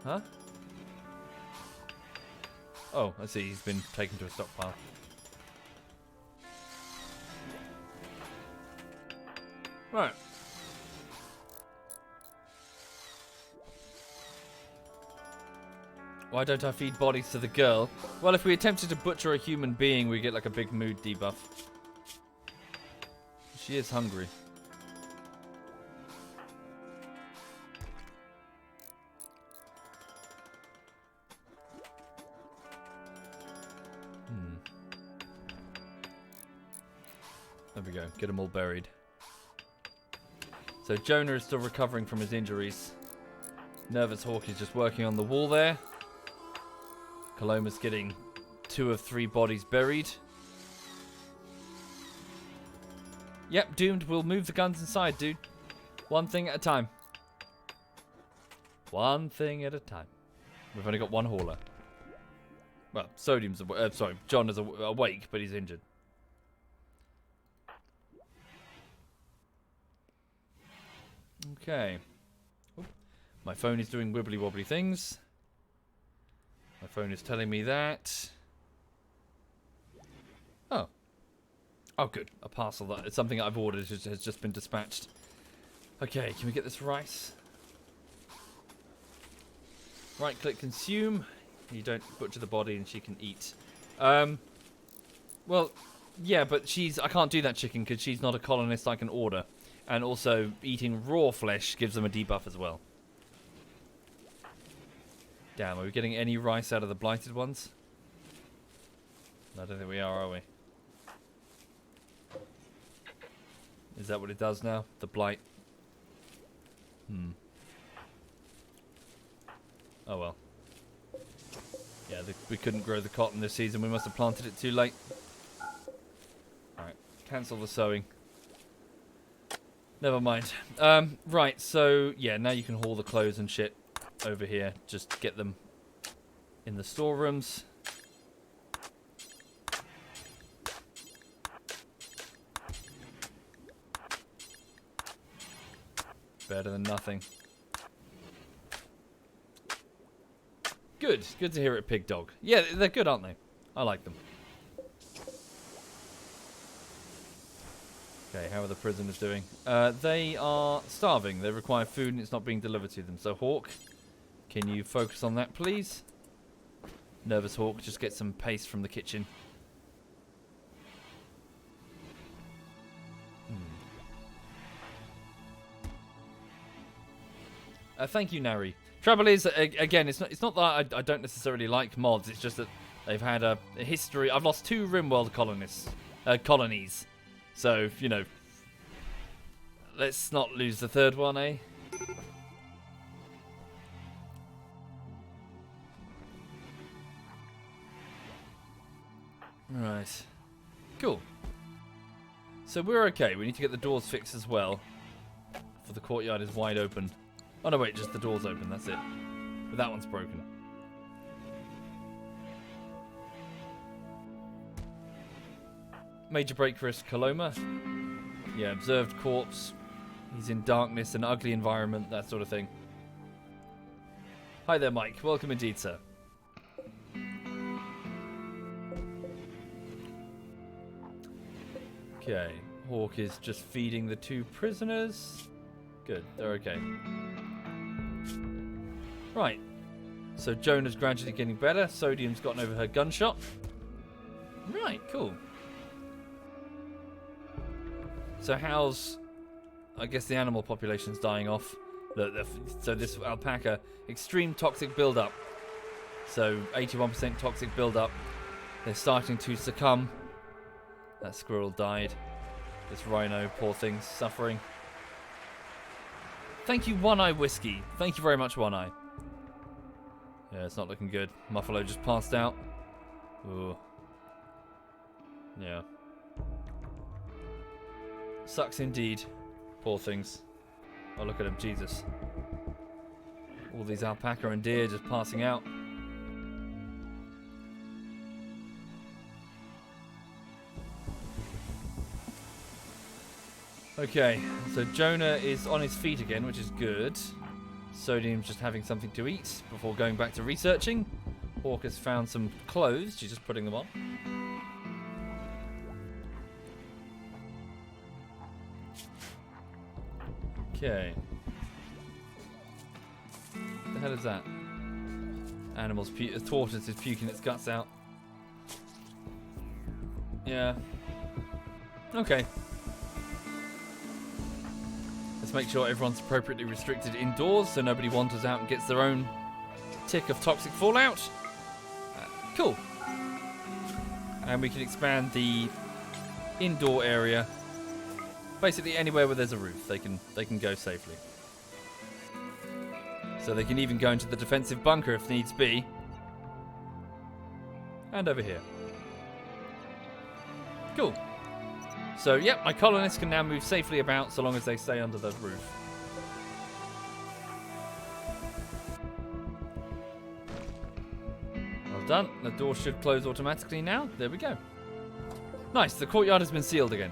Huh? Oh, I see. He's been taken to a stockpile. Right. Why don't I feed bodies to the girl? Well, if we attempted to butcher a human being, we get like a big mood debuff. She is hungry. There we go. Get them all buried. So Jonah is still recovering from his injuries. Nervous Hawk is just working on the wall there. Coloma's getting 2 of 3 bodies buried. Yep, Doomed. We'll move the guns inside, dude. One thing at a time. One thing at a time. We've only got one hauler. Well, Sodium's sorry, John is awake, but he's injured. Okay. Oop. My phone is doing wibbly wobbly things. My phone is telling me that. Oh. Oh, good. A parcel that it's something I've ordered has just been dispatched. Okay, can we get this rice? Right click consume. You don't butcher the body and she can eat. Well, yeah, but I can't do that chicken because she's not a colonist I can order. And also, eating raw flesh gives them a debuff as well. Damn, are we getting any rice out of the blighted ones? I don't think we are we? Is that what it does now? The blight? Oh well. Yeah, we couldn't grow the cotton this season. We must have planted it too late. Alright, cancel the sowing. Never mind. Right, so, yeah, now you can haul the clothes and shit over here. Just get them in the storerooms. Better than nothing. Good. Good to hear it, Pig Dog. Yeah, they're good, aren't they? I like them. Okay, how are the prisoners doing? They are starving. They require food and it's not being delivered to them. So, Hawk, can you focus on that, please? Nervous Hawk, just get some paste from the kitchen. Thank you, Nari. Trouble is, again, it's not that I don't necessarily like mods. It's just that they've had a history. I've lost 2 RimWorld colonies. So, you know, let's not lose the 3rd one, eh? Right. Cool. So we're okay. We need to get the doors fixed as well. For the courtyard is wide open. Oh no, wait, just the door's open, that's it. But that one's broken. Major break risk, Coloma. Yeah, observed corpse. He's in darkness, an ugly environment, that sort of thing. Hi there, Mike. Welcome indeed, sir. Okay, Hawk is just feeding the 2 prisoners. Good, they're okay. Right, so Jonah's gradually getting better. Sodium's gotten over her gunshot. Right, cool. So how's I guess the animal population's dying off. So this alpaca, extreme toxic buildup. So 81% toxic buildup. They're starting to succumb. That squirrel died. This rhino, poor thing, suffering. Thank you, One Eye Whiskey. Thank you very much, One Eye. Yeah, it's not looking good. Muffalo just passed out. Ooh. Yeah. Sucks indeed. Poor things. Oh, look at him, Jesus. All these alpaca and deer just passing out. Okay, so Jonah is on his feet again, which is good. Sodium's just having something to eat before going back to researching. Hawk has found some clothes. She's just putting them on. Okay. What the hell is that? Animal's a tortoise is puking its guts out. Yeah. Okay. Let's make sure everyone's appropriately restricted indoors so nobody wanders out and gets their own tick of toxic fallout. Cool. And we can expand the indoor area. Basically anywhere where there's a roof, they can go safely. So they can even go into the defensive bunker if needs be. And over here. Cool. So, yep, my colonists can now move safely about so long as they stay under the roof. Well done. The door should close automatically now. There we go. Nice, the courtyard has been sealed again.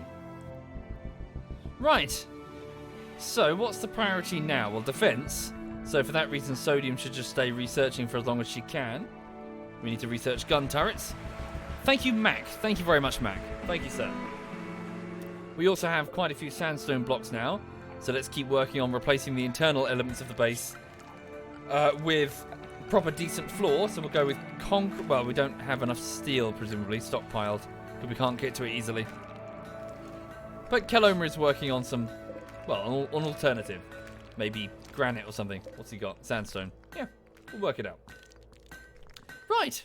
Right. So, what's the priority now? Well, defense. So, for that reason, Sodium should just stay researching for as long as she can. We need to research gun turrets. Thank you, Mac. Thank you very much, Mac. Thank you, sir. We also have quite a few sandstone blocks now, so let's keep working on replacing the internal elements of the base with proper decent floor. So we'll go with concrete. Well, we don't have enough steel, presumably, stockpiled, because we can't get to it easily. But Keloma is working on some, well, an alternative. Maybe granite or something. What's he got? Sandstone. Yeah, we'll work it out. Right.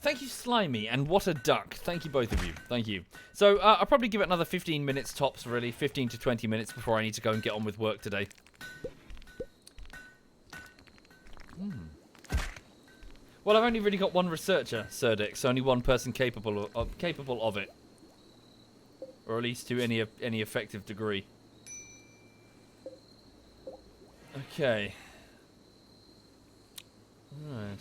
Thank you, Slimy, and what a duck. Thank you, both of you. Thank you. So, I'll probably give it another 15 minutes tops, really. 15 to 20 minutes before I need to go and get on with work today. Well, I've only really got one researcher, Serdix. Only one person capable of it. Or at least to any effective degree. Okay. Right.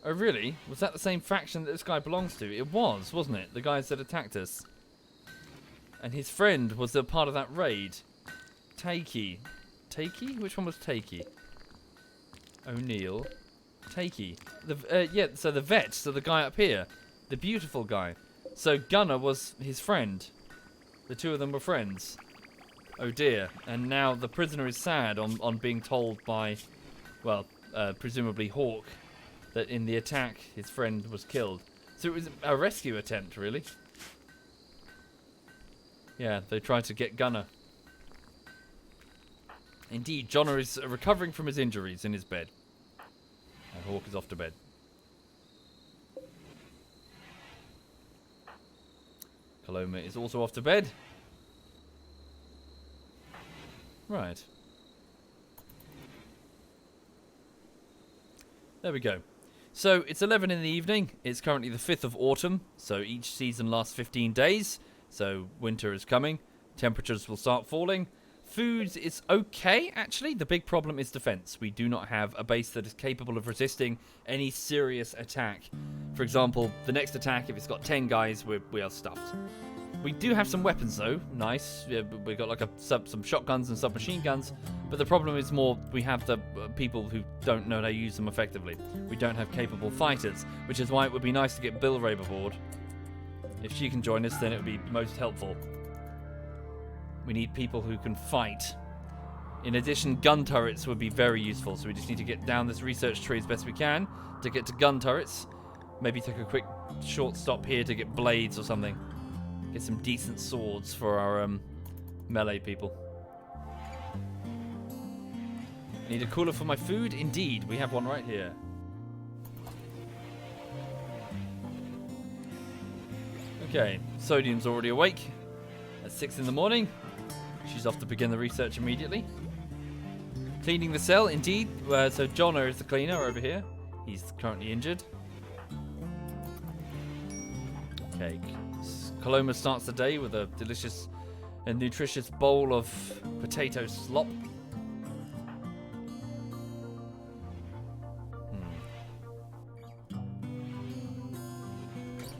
Oh, really? Was that the same faction that this guy belongs to? It was, wasn't it? The guys that attacked us. And his friend was a part of that raid. Takey. Takey? Which one was Takey? O'Neill. Takey. Yeah, so the vet. So the guy up here. The beautiful guy. So Gunnar was his friend. The two of them were friends. Oh dear. And now the prisoner is sad on being told by, well, presumably Hawk, that in the attack his friend was killed. So it was a rescue attempt, really. Yeah, they tried to get Gunnar. Indeed, Jonna is recovering from his injuries in his bed. And Hawk is off to bed. Keloma is also off to bed. Right. There we go. So, it's 11 in the evening. It's currently the 5th of autumn. So, each season lasts 15 days. So, winter is coming. Temperatures will start falling. Food is okay, actually. The big problem is defense. We do not have a base that is capable of resisting any serious attack. For example, the next attack, if it's got 10 guys, we are stuffed. We do have some weapons, though. Nice. Yeah, we've got like some shotguns and submachine guns. But the problem is more we have the people who don't know how to use them effectively. We don't have capable fighters, which is why it would be nice to get Bill Rabe aboard. If she can join us, then it would be most helpful. We need people who can fight. In addition, gun turrets would be very useful, so we just need to get down this research tree as best we can to get to gun turrets. Maybe take a quick short stop here to get blades or something. Get some decent swords for our Melee people. Need a cooler for my food? Indeed, we have one right here. Okay, Sodium's already awake at 6 in the morning. She's off to begin the research immediately. Cleaning the cell, indeed. So Jono is the cleaner over here. He's currently injured. Okay, Coloma starts the day with a delicious and nutritious bowl of potato slop.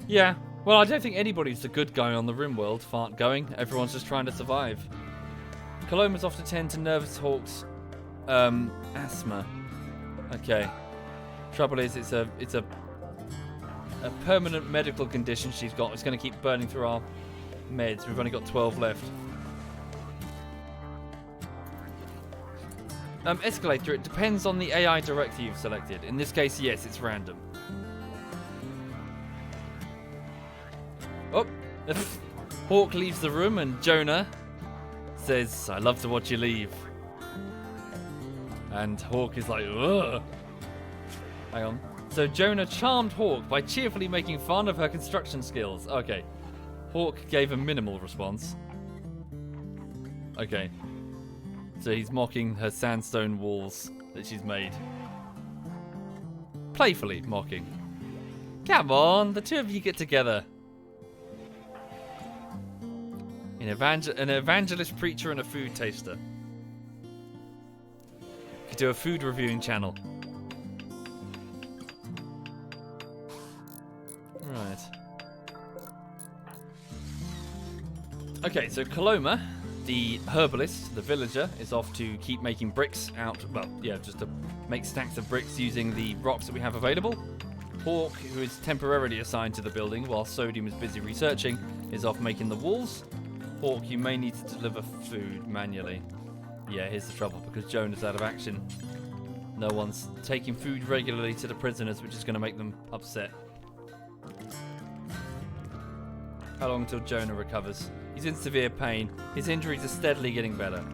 Yeah, well, I don't think anybody's the good guy on the RimWorld fart going. Everyone's just trying to survive. Coloma's off to tend to Nervous Hawk's asthma. Okay. Trouble is, it's a permanent medical condition she's got. It's going to keep burning through our meds. We've only got 12 left. Escalator, it depends on the AI director you've selected. In this case, yes, it's random. Oh, Hawk leaves the room and Jonah says, "I love to watch you leave." And Hawk is like, ugh. Hang on. So Jonah charmed Hawk by cheerfully making fun of her construction skills. Okay. Hawk gave a minimal response. Okay. So he's mocking her sandstone walls that she's made. Playfully mocking. Come on, the two of you get together. An evangelist preacher and a food taster. Could do a food reviewing channel. Right. Okay, so Coloma, the herbalist, the villager, is off to keep making bricks out. Well, yeah, just to make stacks of bricks using the rocks that we have available. Hawk, who is temporarily assigned to the building while Sodium is busy researching, is off making the walls. Hawk, you may need to deliver food manually. Yeah, here's the trouble, because Jonah's out of action. No one's taking food regularly to the prisoners, which is going to make them upset. How long till Jonah recovers? He's in severe pain. His injuries are steadily getting better.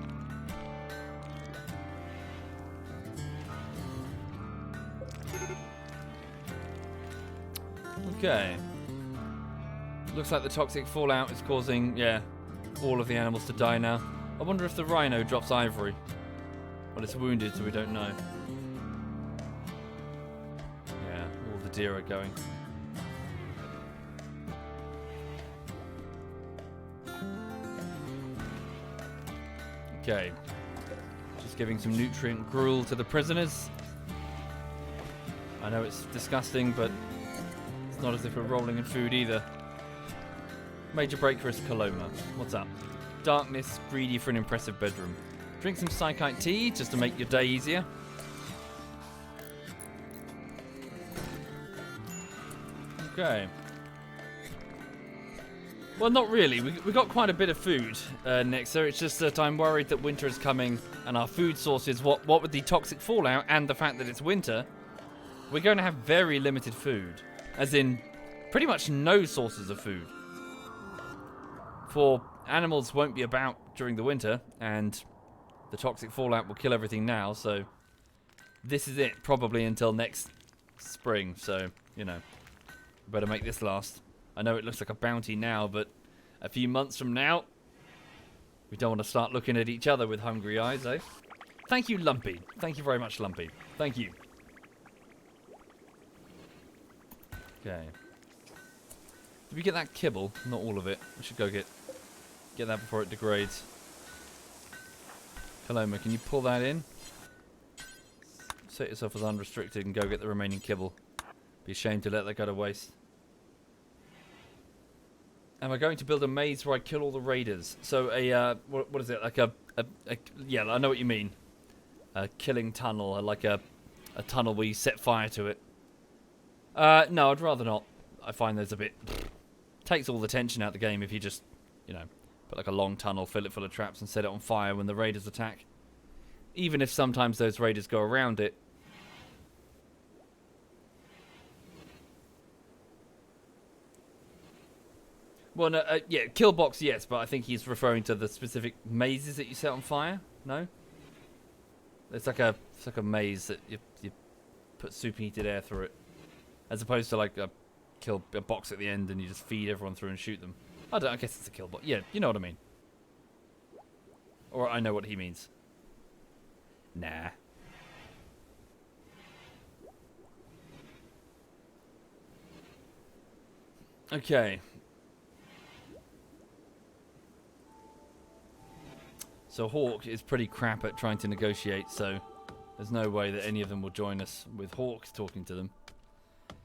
Okay. Looks like the toxic fallout is causing, all of the animals to die now. I wonder if the rhino drops ivory. Well, it's wounded, so we don't know. Yeah, all the deer are going. Okay. Just giving some nutrient gruel to the prisoners. I know it's disgusting, but it's not as if we're rolling in food either. Major break for us, Coloma. What's up? Darkness, greedy for an impressive bedroom. Drink some psychite tea just to make your day easier. Okay. Well, not really. We got quite a bit of food next, so it's just that I'm worried that winter is coming and our food sources, what with the toxic fallout and the fact that it's winter, we're going to have very limited food. As in, pretty much no sources of food. For animals won't be about during the winter, and the toxic fallout will kill everything now, so this is it probably until next spring, so, you know, better make this last. I know it looks like a bounty now, but a few months from now, we don't want to start looking at each other with hungry eyes, eh? Thank you, Lumpy. Thank you very much, Lumpy. Thank you. Okay. Did we get that kibble? Not all of it. We should go get that before it degrades. Coloma, can you pull that in? Set yourself as unrestricted and go get the remaining kibble. Be ashamed to let that go to waste. Am I going to build a maze where I kill all the raiders? So what is it? Like yeah, I know what you mean. A killing tunnel, like a tunnel where you set fire to it. No, I'd rather not. I find there's a bit... takes all the tension out of the game if you just, you know, put like a long tunnel, fill it full of traps and set it on fire when the raiders attack. Even if sometimes those raiders go around it. Well, no, yeah, kill box, yes, but I think he's referring to the specific mazes that you set on fire. No, it's like a maze that you put superheated air through it, as opposed to like a box at the end and you just feed everyone through and shoot them. I guess it's a kill box. Yeah, you know what I mean. Or I know what he means. Nah. Okay. So Hawk is pretty crap at trying to negotiate, so there's no way that any of them will join us with Hawk talking to them.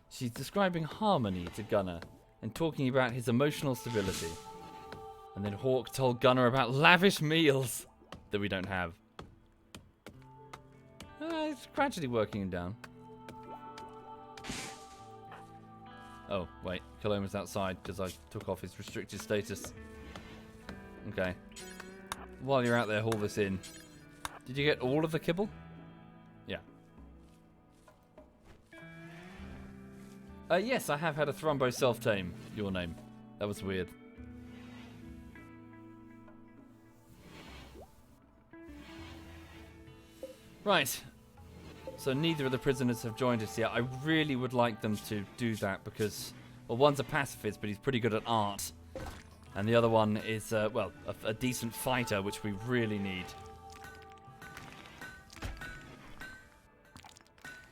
She's describing harmony to Gunner and talking about his emotional stability. And then Hawk told Gunner about lavish meals that we don't have. It's gradually working him down. Oh, wait. Coloma's outside because I took off his restricted status. Okay. While you're out there, haul this in. Did you get all of the kibble? Yeah. Yes, I have had a Thrumbo self-tame. Your name. That was weird. Right. So neither of the prisoners have joined us yet. I really would like them to do that because, well, one's a pacifist, but he's pretty good at art. And the other one is, well, a decent fighter, which we really need.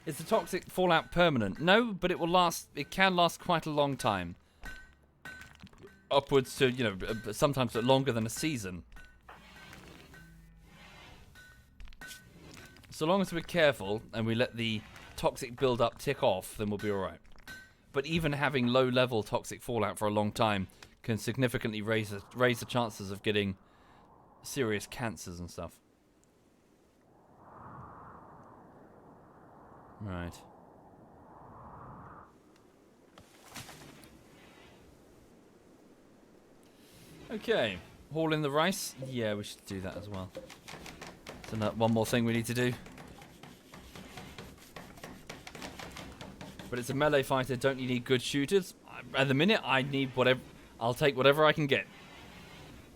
Is the toxic fallout permanent? No, but it will last. It can last quite a long time. Upwards to, you know, sometimes longer than a season. So long as we're careful and we let the toxic build-up tick off, then we'll be alright. But even having low-level toxic fallout for a long time can significantly raise the chances of getting serious cancers and stuff. Right. Okay. Haul in the rice? Yeah, we should do that as well. So one more thing we need to do. But it's a melee fighter. Don't you need good shooters? At the minute, I need whatever. I'll take whatever I can get.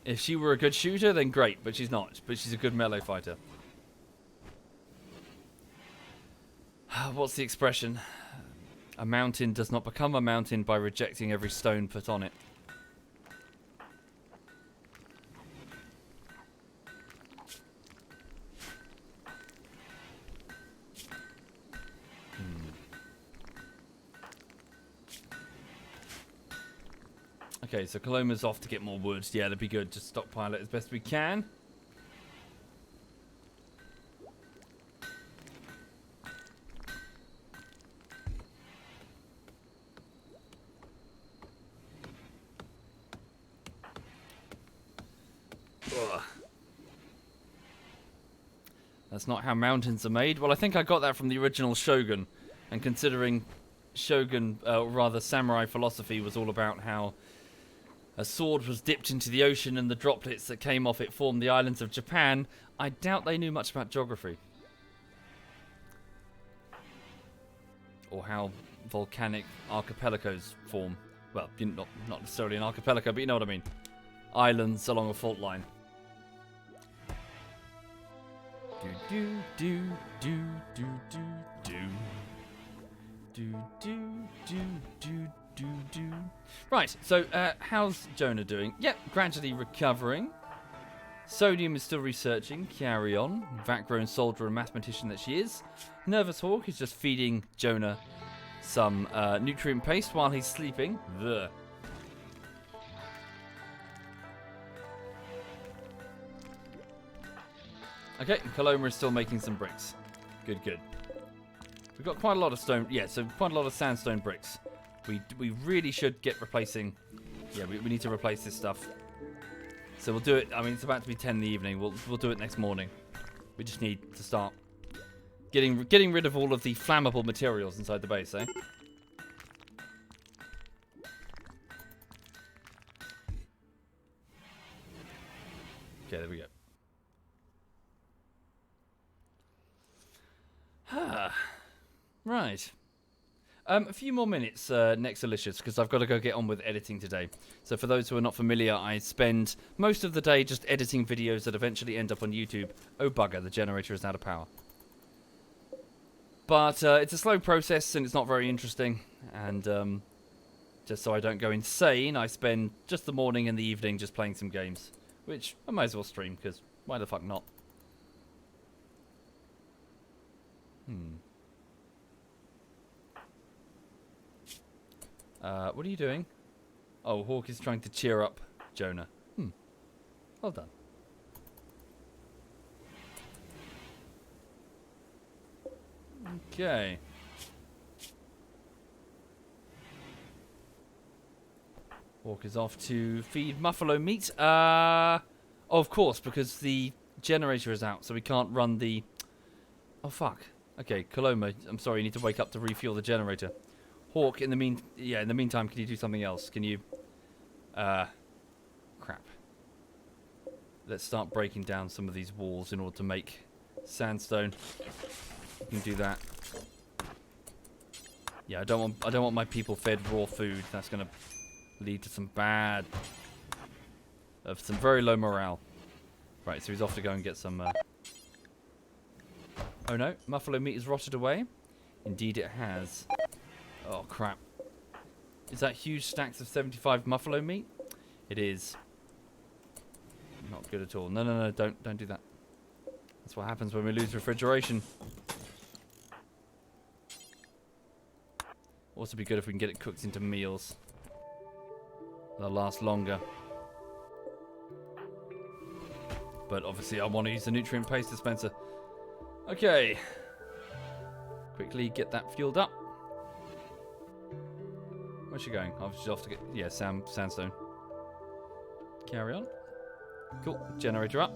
If she were a good shooter, then great. But she's not. But she's a good melee fighter. What's the expression? A mountain does not become a mountain by rejecting every stone put on it. Okay, so Coloma's off to get more wood. Yeah, that'd be good. Just stockpile it as best we can. Ugh. That's not how mountains are made. Well, I think I got that from the original Shogun. And considering Shogun, rather samurai philosophy was all about how a sword was dipped into the ocean and the droplets that came off it formed the islands of Japan, I doubt they knew much about geography. Or how volcanic archipelagos form. Well, not necessarily an archipelago, but you know what I mean. Islands along a fault line. Do do do do do do do do do do do. Right, so how's Jonah doing? Yep, gradually recovering. Sodium is still researching. Carry on. Vat-grown soldier and mathematician that she is. Nervous Hawk is just feeding Jonah some nutrient paste while he's sleeping. Ugh. Okay, Coloma is still making some bricks. Good, good. We've got quite a lot of stone. Yeah, so quite a lot of sandstone bricks. We really should get replacing. Yeah, we need to replace this stuff. So we'll do it. I mean, it's about to be 10 in the evening. We'll do it next morning. We just need to start getting rid of all of the flammable materials inside the base, eh? Okay, there we go. Right. A few more minutes next, Alicious, because I've got to go get on with editing today. So for those who are not familiar, I spend most of the day just editing videos that eventually end up on YouTube. Oh, bugger, the generator is out of power. But it's a slow process, and it's not very interesting. And just so I don't go insane, I spend just the morning and the evening just playing some games. Which I might as well stream, because why the fuck not? What are you doing? Oh, Hawk is trying to cheer up Jonah. Well done. Okay. Hawk is off to feed Muffalo meat. Oh, of course, because the generator is out, so we can't run the... Oh, fuck. Okay, Coloma, I'm sorry, you need to wake up to refuel the generator. Hawk, in the meantime, can you do something else? Can you... Crap. Let's start breaking down some of these walls in order to make sandstone. You can do that. Yeah, I don't want my people fed raw food. That's gonna lead to some very low morale. Right, so he's off to go and get some... Oh no, Muffalo meat is rotted away. Indeed it has. Oh crap. Is that huge stacks of 75 Muffalo meat? It is. Not good at all. No, don't do that. That's what happens when we lose refrigeration. Also be good if we can get it cooked into meals. They'll last longer. But obviously I want to use the nutrient paste dispenser. Okay. Quickly get that fueled up. Where's she going? Oh, she's off to get... Yeah, sandstone. Carry on. Cool. Generator up.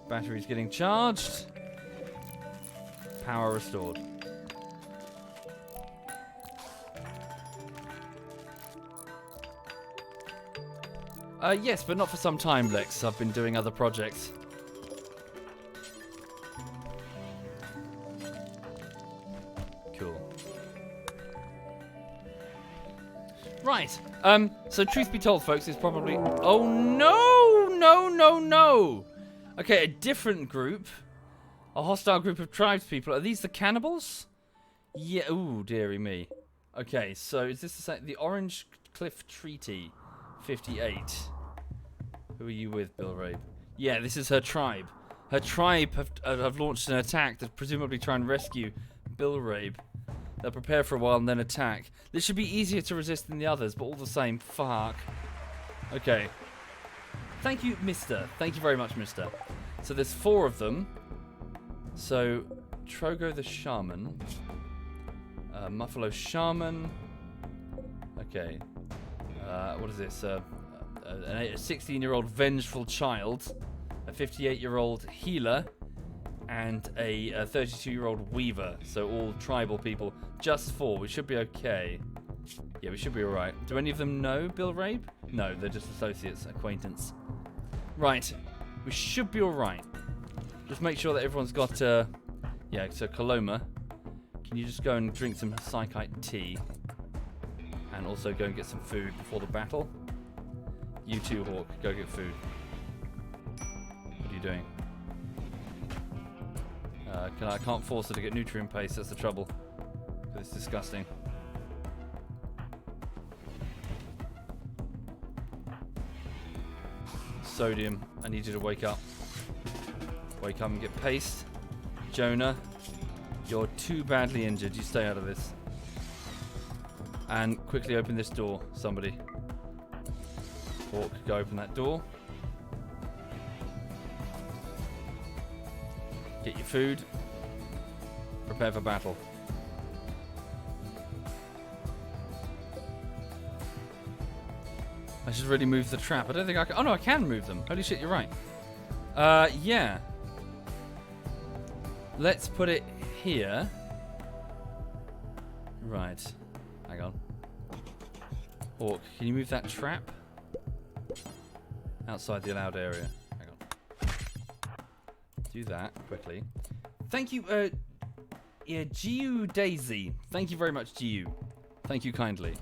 Battery's getting charged. Power restored. Yes, but not for some time, Lex. I've been doing other projects. Cool. Right. So truth be told, folks, it's probably... Oh, no! Okay, a different group. A hostile group of tribespeople. Are these the cannibals? Yeah, ooh, dearie me. Okay, so is this the Orange Cliff Treaty 58? Who are you with, Bill Rabe? Yeah, this is her tribe. Her tribe have launched an attack to presumably try and rescue Bill Rabe. They'll prepare for a while and then attack. This should be easier to resist than the others, but all the same, fuck. Okay. Thank you, mister. Thank you very much, mister. So there's 4 of them. So, Trogo the Shaman. Muffalo Shaman. Okay. What is this? A 16-year-old vengeful child. A 58-year-old healer. And a 32-year-old weaver. So all tribal people. Just 4. We should be okay. Yeah, we should be alright. Do any of them know Bill Rabe? No, they're just associates, acquaintance. Right. We should be alright. Just make sure that everyone's got... yeah, so Coloma. Can you just go and drink some psychite tea? And also go and get some food before the battle? You too, Hawk. Go get food. What are you doing? I can't force her to get nutrient paste, that's the trouble. It's disgusting. Sodium, I need you to wake up. Wake up and get paste. Jonah, you're too badly injured, you stay out of this. And quickly open this door, somebody. Hawk, go open that door. Get your food. Prepare for battle. I should really move the trap. I don't think I can... Oh no, I can move them. Holy shit, you're right. Yeah. Let's put it here. Right. Hang on. Hawk, can you move that trap? Outside the allowed area. Hang on. Do that quickly. Thank you, Yeah, Giu Daisy. Thank you very much, Giu. Thank you kindly.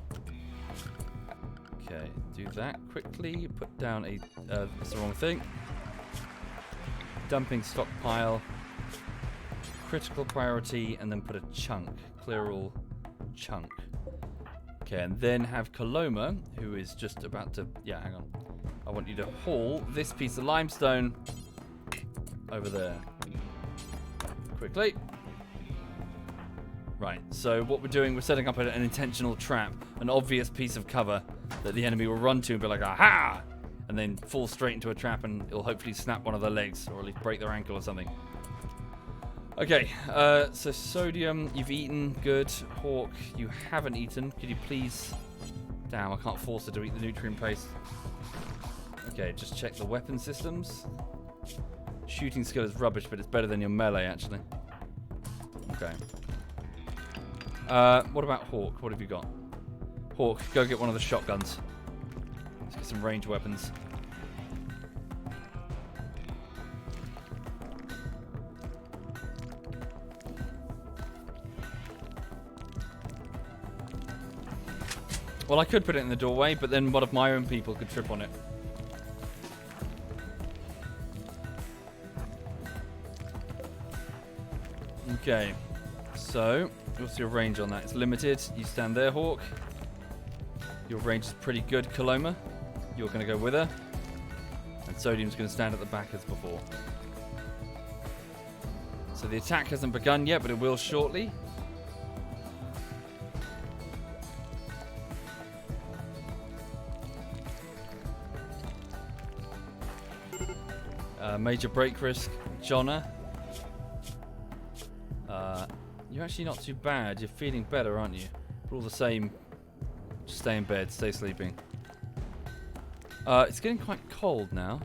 Okay, do that quickly. Put down a... that's the wrong thing. Dumping stockpile. Critical priority, and then put a chunk. Clear all chunk. Okay, and then have Coloma, who is just about to... Yeah, hang on. I want you to haul this piece of limestone over there. Quickly. Right, so what we're doing, we're setting up an intentional trap, an obvious piece of cover that the enemy will run to and be like, aha! And then fall straight into a trap, and it'll hopefully snap one of their legs, or at least break their ankle or something. Okay, so Sodium, you've eaten. Good. Hawk, you haven't eaten. Could you please... Damn, I can't force her to eat the nutrient paste. Okay, just check the weapon systems. Shooting skill is rubbish, but it's better than your melee, actually. Okay. What about Hawk? What have you got? Hawk, go get one of the shotguns. Let's get some ranged weapons. Well, I could put it in the doorway, but then one of my own people could trip on it. Okay, so what's your range on that? It's limited. You stand there, Hawk. Your range is pretty good, Coloma. You're going to go with her. And Sodium's going to stand at the back as before. So the attack hasn't begun yet, but it will shortly. Major break risk, Jonna. You're actually not too bad. You're feeling better, aren't you? But all the same, just stay in bed, stay sleeping. It's getting quite cold now.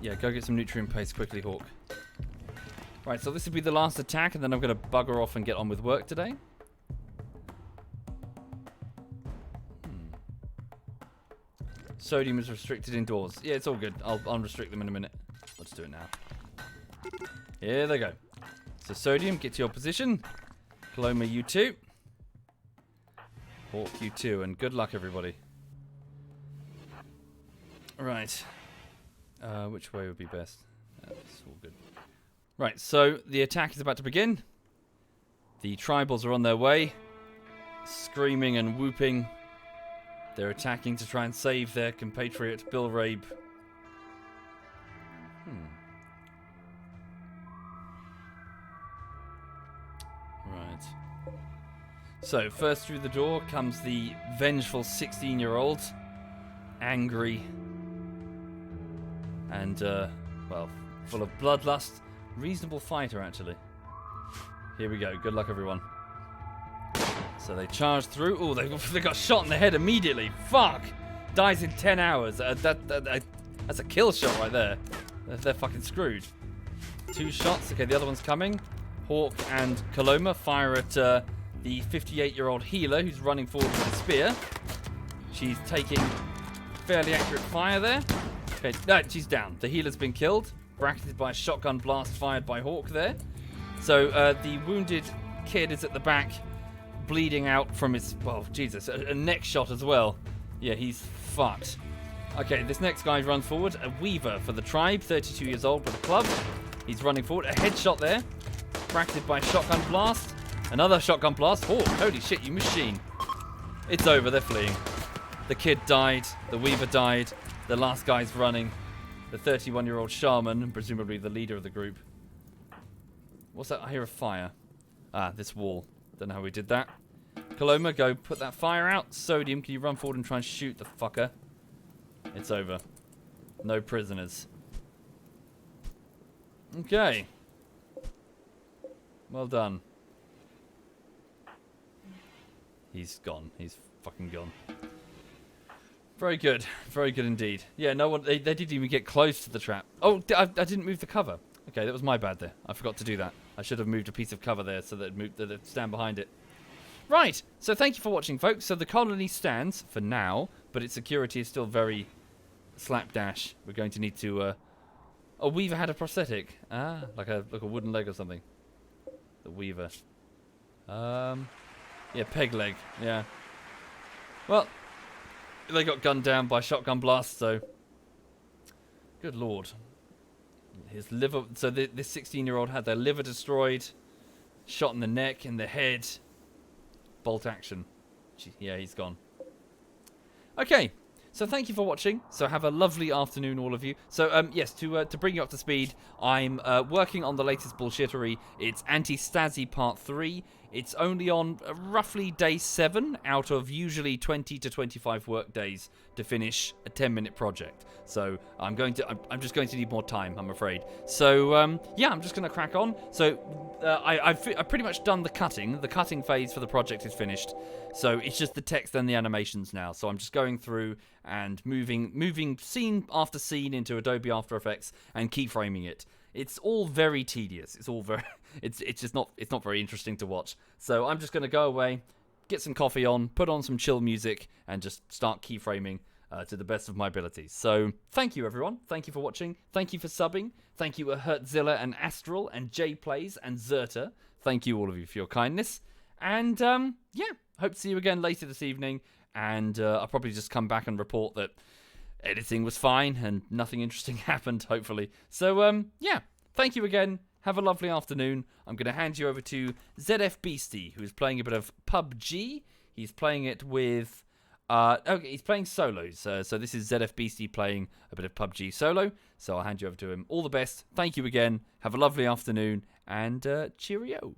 Yeah, go get some nutrient paste quickly, Hawk. Right, so this will be the last attack, and then I'm going to bugger off and get on with work today. Sodium is restricted indoors. Yeah, it's all good. I'll unrestrict them in a minute. Let's do it now. Here they go. So Sodium, get to your position. Coloma, you too. Hawk, you too. And good luck, everybody. Right. Which way would be best? That's all good. Right, so the attack is about to begin. The tribals are on their way. Screaming and whooping. They're attacking to try and save their compatriot, Bill Rabe. Right. So, first through the door comes the vengeful 16-year-old. Angry. And, well, full of bloodlust. Reasonable fighter, actually. Here we go. Good luck, everyone. So they charge through. Oh, they got shot in the head immediately. Fuck! Dies in 10 hours. That's a kill shot right there. They're fucking screwed. 2 shots. Okay, the other one's coming. Hawk and Coloma fire at the 58-year-old healer who's running forward with a spear. She's taking fairly accurate fire there. Okay, no, she's down. The healer's been killed. Bracketed by a shotgun blast fired by Hawk there. So the wounded kid is at the back, bleeding out from his, well, Jesus, a neck shot as well. Yeah, he's fucked. Okay, this next guy runs forward. A weaver for the tribe, 32 years old with a club. He's running forward. A headshot there. Bracketed by a shotgun blast. Another shotgun blast. Oh, holy shit, you machine. It's over. They're fleeing. The kid died. The weaver died. The last guy's running. The 31-year-old shaman, presumably the leader of the group. What's that? I hear a fire. Ah, this wall. Don't know how we did that. Coloma, go put that fire out. Sodium, can you run forward and try and shoot the fucker? It's over. No prisoners. Okay. Well done. He's gone. He's fucking gone. Very good. Very good indeed. Yeah, no one. They didn't even get close to the trap. Oh, I didn't move the cover. Okay, that was my bad there. I forgot to do that. I should have moved a piece of cover there so that it'd stand behind it. Right. So thank you for watching, folks. So the colony stands for now, but its security is still very slapdash. We're going to need to... Oh, Weaver had a prosthetic. Ah, like a wooden leg or something. The Weaver. Yeah, peg leg. Yeah. Well, they got gunned down by shotgun blast, so... Good lord. His liver... So this 16-year-old had their liver destroyed. Shot in the neck, in the head. Bolt action. Yeah, he's gone. Okay. So thank you for watching. So have a lovely afternoon, all of you. So yes, to bring you up to speed, I'm working on the latest bullshittery. It's Anti-Stasi Part 3. It's only on roughly day 7 out of usually 20 to 25 work days to finish a 10-minute project. So I'm just going to need more time, I'm afraid. So yeah, I'm just going to crack on. So I've pretty much done the cutting. The cutting phase for the project is finished. So it's just the text and the animations now. So I'm just going through and moving scene after scene into Adobe After Effects and keyframing it. It's all very tedious. It's all very it's not very interesting to watch. So I'm just going to go away, get some coffee on, put on some chill music, and just start keyframing to the best of my abilities. So thank you, everyone. Thank you for watching. Thank you for subbing. Thank you, Hertzilla and Astral and J Plays and Zerta. Thank you, all of you, for your kindness. And yeah, hope to see you again later this evening. And I'll probably just come back and report that editing was fine and nothing interesting happened, hopefully. So yeah, thank you again. Have a lovely afternoon. I'm going to hand you over to ZF Beastie, who's playing a bit of PUBG. He's playing it with... okay, he's playing solos. So this is ZF Beastie playing a bit of PUBG solo. So I'll hand you over to him. All the best. Thank you again. Have a lovely afternoon. And cheerio.